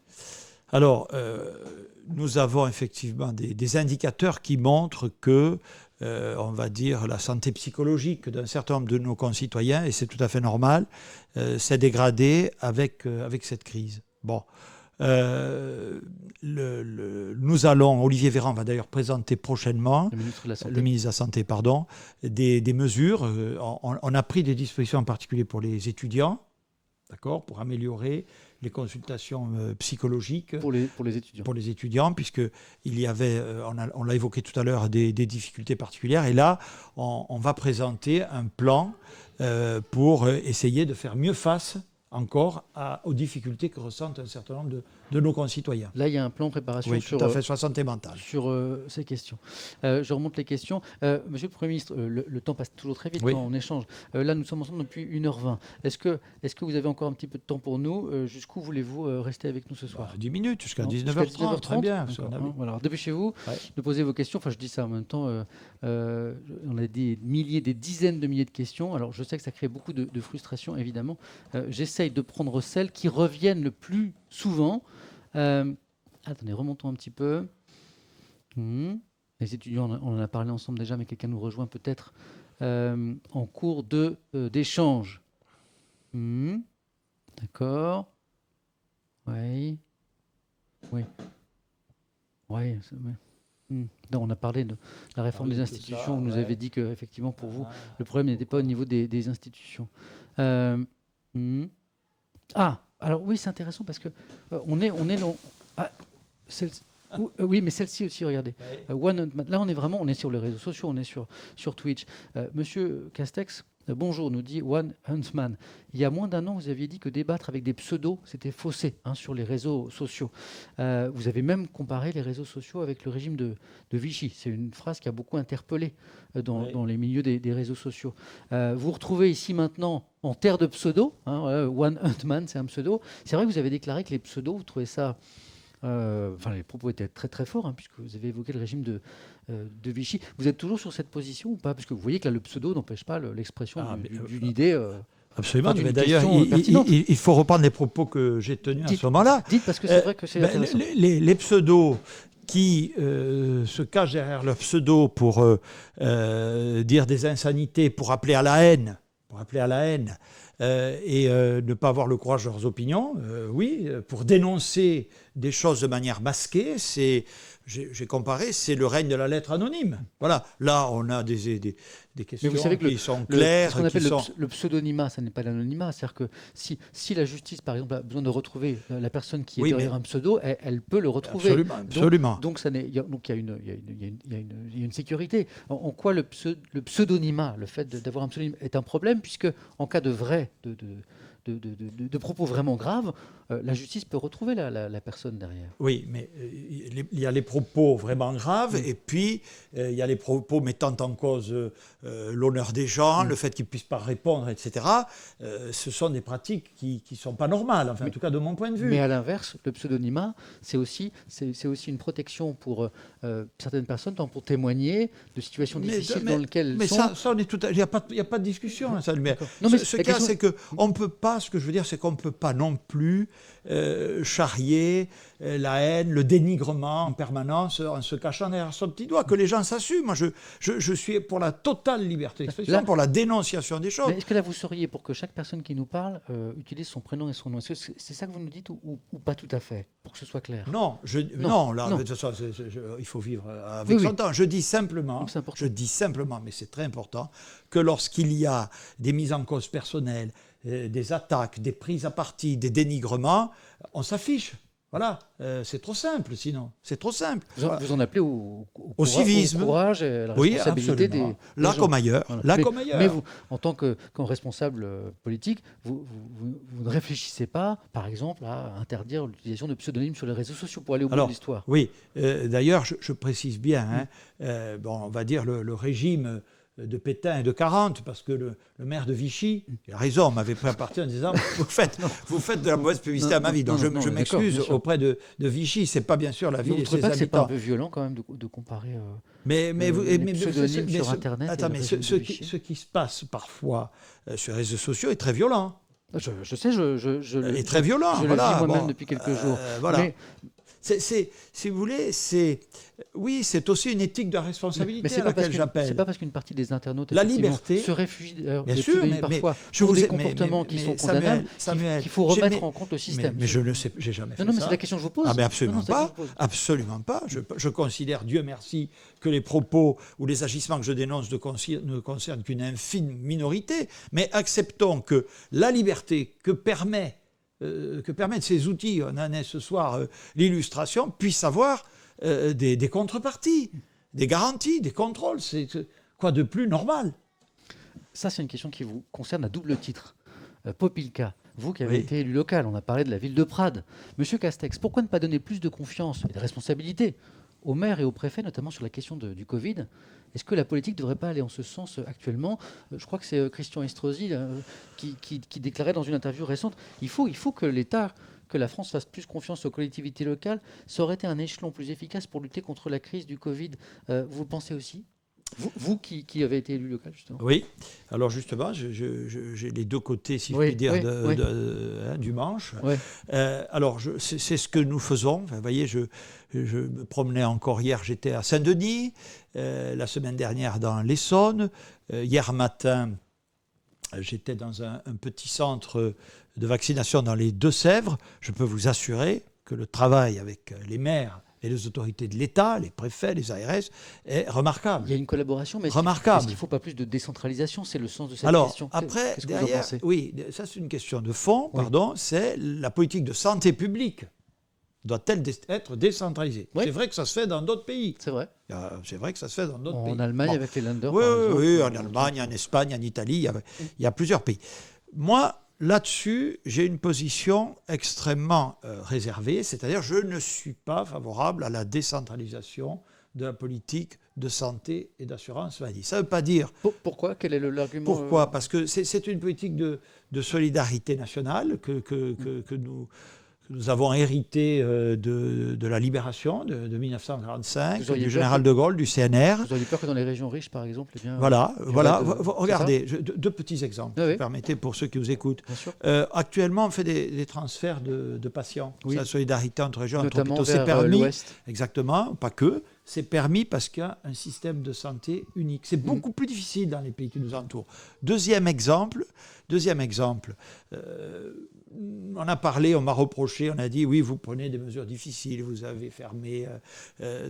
Alors, nous avons effectivement des indicateurs qui montrent que, on va dire, la santé psychologique d'un certain nombre de nos concitoyens, et c'est tout à fait normal, s'est dégradée avec cette crise. Bon. Olivier Véran va d'ailleurs présenter prochainement, le ministre de la Santé, des mesures. On a pris des dispositions en particulier pour les étudiants, d'accord, pour améliorer les consultations psychologiques pour les étudiants. Pour les étudiants, puisqu'il y avait, on l'a évoqué tout à l'heure, des difficultés particulières. Et là, on va présenter un plan pour essayer de faire mieux face encore aux difficultés que ressentent un certain nombre de nos concitoyens. Là, il y a un plan de préparation tout à fait, sur la santé mentale. Sur ces questions. Je remonte les questions. Monsieur le Premier ministre, le temps passe toujours très vite quand on échange. Là, nous sommes ensemble depuis 1h20. Est-ce que vous avez encore un petit peu de temps pour nous? Jusqu'où voulez-vous rester avec nous ce soir? 10 minutes, jusqu'à 19h30. Très bien. Voilà. Dépêchez-vous de poser vos questions. Enfin, je dis ça en même temps. On a des milliers, des dizaines de milliers de questions. Alors, je sais que ça crée beaucoup de frustration, évidemment. J'essaye de prendre celles qui reviennent le plus souvent. Attendez, remontons un petit peu. Les étudiants, on en a parlé ensemble déjà, mais quelqu'un nous rejoint peut-être en cours d'échange. D'accord. Oui. On a parlé de la réforme des institutions. Vous nous avez dit que, effectivement, pour vous, le problème n'était pas au niveau des institutions. Alors oui, c'est intéressant parce que on est oui, mais celle-ci aussi, regardez. Là, on est sur les réseaux sociaux, on est sur Twitch. Monsieur Castex, bonjour, nous dit One Huntsman. Il y a moins d'un an, vous aviez dit que débattre avec des pseudos, c'était faussé sur les réseaux sociaux. Vous avez même comparé les réseaux sociaux avec le régime de Vichy. C'est une phrase qui a beaucoup interpellé dans les milieux des réseaux sociaux. Vous retrouvez ici maintenant en terre de pseudo. One Huntman, c'est un pseudo. C'est vrai que vous avez déclaré que les pseudos, vous trouvez ça... les propos étaient très très forts, puisque vous avez évoqué le régime de Vichy. Vous êtes toujours sur cette position ou pas? Parce que vous voyez que là, le pseudo n'empêche pas l'expression d'une idée... Absolument. Mais d'ailleurs, il faut reprendre les propos que j'ai tenus à ce moment-là. Dites, parce que c'est vrai que c'est intéressant. Les pseudos qui se cachent derrière leur pseudo pour dire des insanités, pour appeler à la haine, et ne pas avoir le courage de leurs opinions, pour dénoncer des choses de manière masquée, j'ai comparé, c'est le règne de la lettre anonyme. Voilà, là on a des questions qui sont claires. Ce qu'on appelle le pseudonymat, ça n'est pas l'anonymat. C'est-à-dire que si la justice, par exemple, a besoin de retrouver la personne qui est derrière un pseudo, elle peut le retrouver. Absolument. Donc il y a une sécurité. En quoi le pseudonymat, le fait d'avoir un pseudonyme, est un problème, puisque en cas de de propos vraiment graves, la justice peut retrouver la personne derrière. Oui, mais il y a les propos vraiment graves, et puis il y a les propos mettant en cause l'honneur des gens, le fait qu'ils ne puissent pas répondre, etc. Ce sont des pratiques qui ne sont pas normales, en tout cas de mon point de vue. Mais à l'inverse, le pseudonymat, c'est aussi une protection pour certaines personnes, tant pour témoigner de situations difficiles dans lesquelles il n'y a pas de discussion. Ce qu'il y a, c'est qu'on ne peut pas pas, ce que je veux dire, c'est qu'on ne peut pas non plus charrier la haine, le dénigrement en permanence en se cachant derrière son petit doigt, que les gens s'assument. Moi, je suis pour la totale liberté d'expression, pour la dénonciation des choses. Mais est-ce que là, vous seriez pour que chaque personne qui nous parle utilise son prénom et son nom? Est-ce que c'est ça que vous nous dites ou pas tout à fait, pour que ce soit clair? Non, de toute façon, il faut vivre avec son temps. Je dis simplement, mais c'est très important, que lorsqu'il y a des mises en cause personnelles, des attaques, des prises à partie, des dénigrements, on s'affiche. Voilà, c'est trop simple sinon. C'est trop simple. Vous en appelez au civisme, au courage et à la responsabilité des là gens. comme ailleurs. Voilà. Là comme ailleurs. Mais vous, en tant que responsable politique, vous ne réfléchissez pas, par exemple, à interdire l'utilisation de pseudonymes sur les réseaux sociaux pour aller au bout de l'histoire? Oui, d'ailleurs, je précise bien, on va dire le régime de Pétain et de 40, parce que le maire de Vichy, il a raison, m'avait pris à partir en disant vous faites de la mauvaise publicité à ma vie. Donc je m'excuse auprès de Vichy, c'est pas bien sûr la vie de ses habitants. C'est pas un peu violent quand même de comparer les pseudonymes sur Internet? Attends, mais ce qui se passe parfois sur les réseaux sociaux est très violent. Je sais, est très violent. Je le vis moi-même depuis quelques jours. Voilà. Mais, si vous voulez, c'est aussi une éthique de responsabilité à laquelle j'appelle. C'est pas parce qu'une partie des internautes la liberté se réfugie bien sûr, parfois pour des comportements qui sont condamnables, qu'il faut remettre en compte le système. Mais je ne sais, j'ai jamais fait ça. Non, mais c'est la question que je vous pose. Ah, mais absolument pas. Absolument pas. Je considère, Dieu merci, que les propos ou les agissements que je dénonce ne concernent qu'une infime minorité. Mais acceptons que la liberté que permettent ces outils, on en est ce soir l'illustration, puissent avoir des contreparties, des garanties, des contrôles. C'est quoi de plus normal? Ça, c'est une question qui vous concerne à double titre. Popilka, vous qui avez été élu local, on a parlé de la ville de Prades. Monsieur Castex, pourquoi ne pas donner plus de confiance et de responsabilité aux maires et aux préfets, notamment sur la question du Covid? Est-ce que la politique ne devrait pas aller en ce sens actuellement? Je crois que c'est Christian Estrosi qui déclarait dans une interview récente, il faut que l'État, que la France fasse plus confiance aux collectivités locales. Ça aurait été un échelon plus efficace pour lutter contre la crise du Covid. Vous le pensez aussi? Vous qui avez été élu local, justement. Oui. Alors justement, j'ai les deux côtés, si je puis dire, du manche. Oui. Alors, c'est ce que nous faisons. Enfin, vous voyez, je me promenais encore hier, j'étais à Saint-Denis, la semaine dernière dans l'Essonne. Hier matin, j'étais dans un petit centre de vaccination dans les Deux-Sèvres. Je peux vous assurer que le travail avec les maires et les autorités de l'État, les préfets, les ARS, est remarquable. Il y a une collaboration, mais remarquable. Est-ce qu'il ne faut pas plus de décentralisation? C'est le sens de cette question. Alors, après, derrière, oui, ça c'est une question de fond, c'est la politique de santé publique. Doit-elle être décentralisée? C'est vrai que ça se fait dans d'autres pays. C'est vrai. C'est vrai que ça se fait dans d'autres pays. En Allemagne, avec les Länder, par exemple. Oui, en Allemagne, en Espagne, en Italie, il y a plusieurs pays. Moi, là-dessus, j'ai une position extrêmement réservée, c'est-à-dire je ne suis pas favorable à la décentralisation de la politique de santé et d'assurance maladie. Ça ne veut pas dire... Pourquoi? Quel est l'argument? Pourquoi? Parce que c'est une politique de solidarité nationale que nous avons hérité de la libération de 1945, du général de Gaulle, du CNR. Vous auriez peur que dans les régions riches, par exemple, Voilà. Regardez, deux petits exemples, si vous permettez, pour ceux qui vous écoutent. Actuellement, on fait des transferts de patients. C'est la solidarité entre régions, entre hôpitaux. C'est permis. Exactement, pas que. C'est permis parce qu'il y a un système de santé unique. C'est beaucoup plus difficile dans les pays qui nous entourent. Deuxième exemple, on a parlé, on m'a reproché, on a dit oui, vous prenez des mesures difficiles, vous avez fermé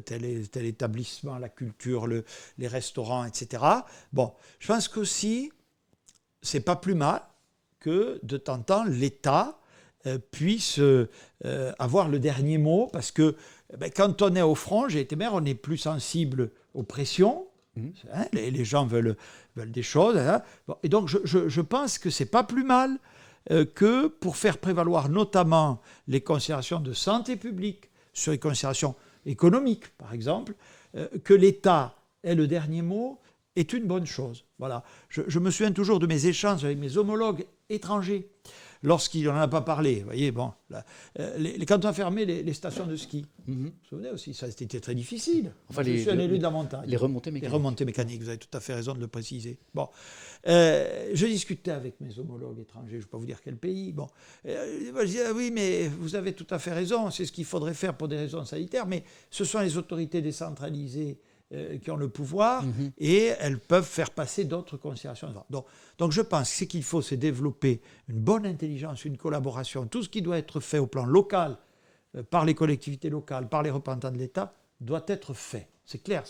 tel établissement, la culture, les restaurants, etc. Bon, je pense qu'aussi, c'est pas plus mal que de temps en temps l'État puisse avoir le dernier mot, parce que quand on est au front, j'ai été maire, on est plus sensible aux pressions. Hein, les gens veulent des choses. Hein. Bon, et donc, je pense que c'est pas plus mal que pour faire prévaloir notamment les considérations de santé publique sur les considérations économiques, par exemple, que l'État ait le dernier mot est une bonne chose. Voilà. Je me souviens toujours de mes échanges avec mes homologues étrangers. lorsqu'il n'en a pas parlé. Vous voyez, bon, là, quand on a fermé les stations de ski, vous vous souvenez aussi, ça c'était très difficile. Enfin, je suis un élu de la montagne. Les remontées mécaniques. Les remontées mécaniques, vous avez tout à fait raison de le préciser. Bon, je discutais avec mes homologues étrangers, je ne vais pas vous dire quel pays. Bon, je disais, oui, mais vous avez tout à fait raison, c'est ce qu'il faudrait faire pour des raisons sanitaires, mais ce sont les autorités décentralisées qui ont le pouvoir et elles peuvent faire passer d'autres considérations. Donc je pense que ce qu'il faut, c'est développer une bonne intelligence, une collaboration. Tout ce qui doit être fait au plan local, par les collectivités locales, par les représentants de l'État, doit être fait. C'est clair,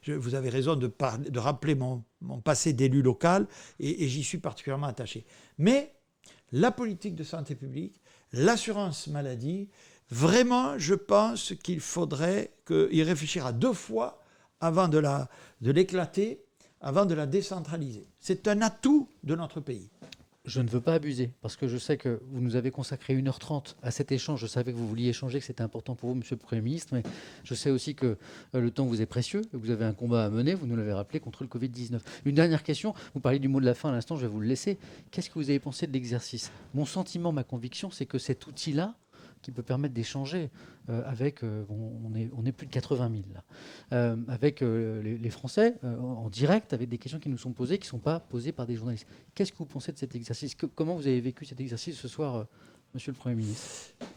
vous avez raison de rappeler mon passé d'élu local et j'y suis particulièrement attaché. Mais la politique de santé publique, l'assurance maladie, vraiment, je pense qu'il faudrait y réfléchir à 2 fois avant de l'éclater, avant de la décentraliser. C'est un atout de notre pays. Je ne veux pas abuser, parce que je sais que vous nous avez consacré 1h30 à cet échange. Je savais que vous vouliez échanger, que c'était important pour vous, Monsieur le Premier ministre, mais je sais aussi que le temps vous est précieux, que vous avez un combat à mener, vous nous l'avez rappelé, contre le Covid-19. Une dernière question, vous parliez du mot de la fin à l'instant, je vais vous le laisser. Qu'est-ce que vous avez pensé de l'exercice ? Mon sentiment, ma conviction, c'est que cet outil-là, qui peut permettre d'échanger avec, on est plus de 80 000 là, avec les Français en direct, avec des questions qui nous sont posées, qui ne sont pas posées par des journalistes. Qu'est-ce que vous pensez de cet exercice ? Comment vous avez vécu cet exercice ce soir, Monsieur le Premier ministre ?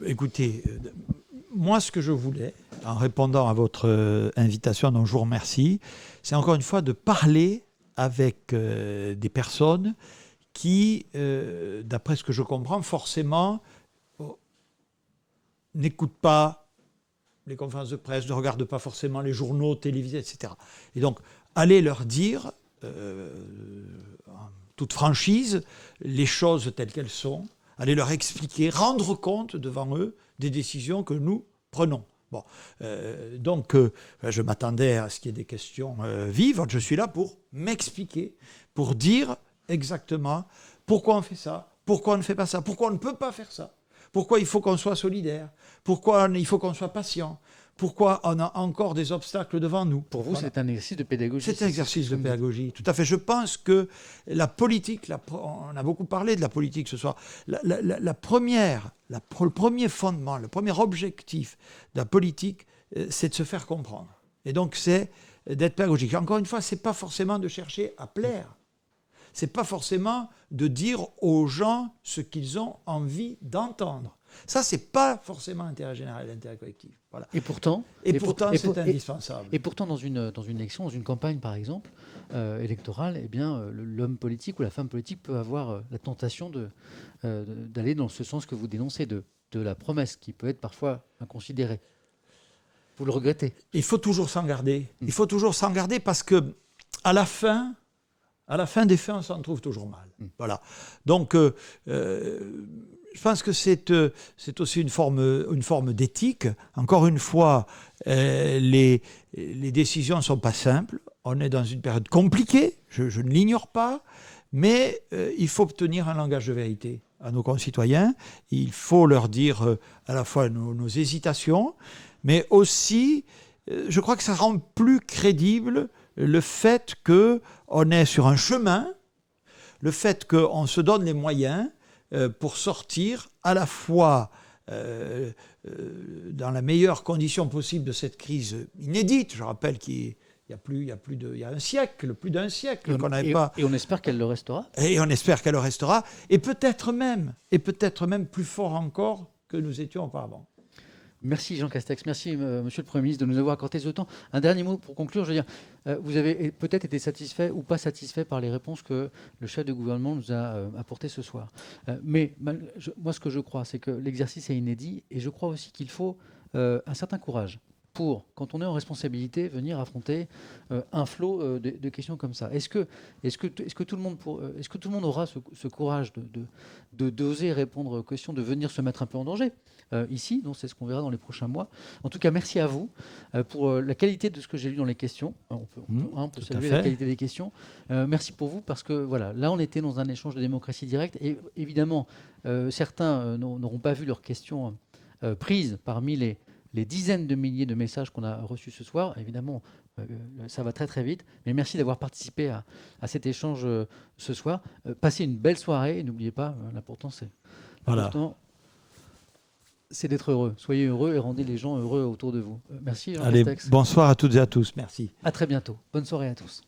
Écoutez, moi ce que je voulais, en répondant à votre invitation dont je vous remercie, c'est encore une fois de parler avec des personnes qui, d'après ce que je comprends, forcément n'écoutent pas les conférences de presse, ne regardent pas forcément les journaux télévisés, etc. Et donc, allez leur dire, en toute franchise, les choses telles qu'elles sont, allez leur expliquer, rendre compte devant eux des décisions que nous prenons. Bon, donc, je m'attendais à ce qu'il y ait des questions vives. Je suis là pour m'expliquer, pour dire exactement pourquoi on fait ça, pourquoi on ne fait pas ça, pourquoi on ne peut pas faire ça. Pourquoi il faut qu'on soit solidaire, pourquoi il faut qu'on soit patient, pourquoi on a encore des obstacles devant nous. Pour vous, voilà. C'est un exercice de pédagogie. C'est un exercice de pédagogie, tout à fait. Je pense que la politique, on a beaucoup parlé de la politique ce soir, le premier fondement, le premier objectif de la politique, c'est de se faire comprendre. Et donc, c'est d'être pédagogique. Encore une fois, ce n'est pas forcément de chercher à plaire. Ce n'est pas forcément de dire aux gens ce qu'ils ont envie d'entendre. Ça, ce n'est pas forcément l'intérêt général et l'intérêt collectif. Voilà. Et pourtant, c'est indispensable. Et pourtant, dans une élection, dans une campagne, par exemple, électorale, eh bien, l'homme politique ou la femme politique peut avoir la tentation d'aller dans ce sens que vous dénoncez, de la promesse, qui peut être parfois inconsidérée. Vous le regrettez ? Il faut toujours s'en garder. Il faut toujours s'en garder parce que, à la fin des faits, on s'en trouve toujours mal. Voilà. Donc, je pense que c'est aussi une forme d'éthique. Encore une fois, les décisions ne sont pas simples. On est dans une période compliquée, je ne l'ignore pas, mais il faut obtenir un langage de vérité à nos concitoyens. Il faut leur dire à la fois nos hésitations, mais aussi, je crois que ça rend plus crédible le fait qu'on est sur un chemin, le fait qu'on se donne les moyens pour sortir à la fois dans la meilleure condition possible de cette crise inédite. Je rappelle qu'il y a plus d'un siècle qu'on n'avait pas. Et on espère qu'elle le restera. Et on espère qu'elle le restera. Et peut-être même plus fort encore que nous étions auparavant. Merci Jean Castex, merci Monsieur le Premier ministre de nous avoir accordé ce temps. Un dernier mot pour conclure, je veux dire, vous avez peut-être été satisfait ou pas satisfait par les réponses que le chef de gouvernement nous a apportées ce soir. Mais moi ce que je crois, c'est que l'exercice est inédit et je crois aussi qu'il faut un certain courage pour, quand on est en responsabilité, venir affronter un flot de questions comme ça. Est-ce que tout le monde aura ce courage d'oser répondre aux questions, de venir se mettre un peu en danger ici? Donc c'est ce qu'on verra dans les prochains mois. En tout cas, merci à vous pour la qualité de ce que j'ai lu dans les questions. On peut saluer la qualité des questions. Merci pour vous parce que voilà, là on était dans un échange de démocratie directe et évidemment certains n'auront pas vu leurs questions prises parmi les dizaines de milliers de messages qu'on a reçus ce soir. Évidemment, ça va très très vite. Mais merci d'avoir participé à cet échange ce soir. Passez une belle soirée et n'oubliez pas, l'important Voilà. C'est d'être heureux. Soyez heureux et rendez les gens heureux autour de vous. Merci Jean Allez, Castex. bonsoir à toutes et à tous. Merci. À très bientôt. Bonne soirée à tous.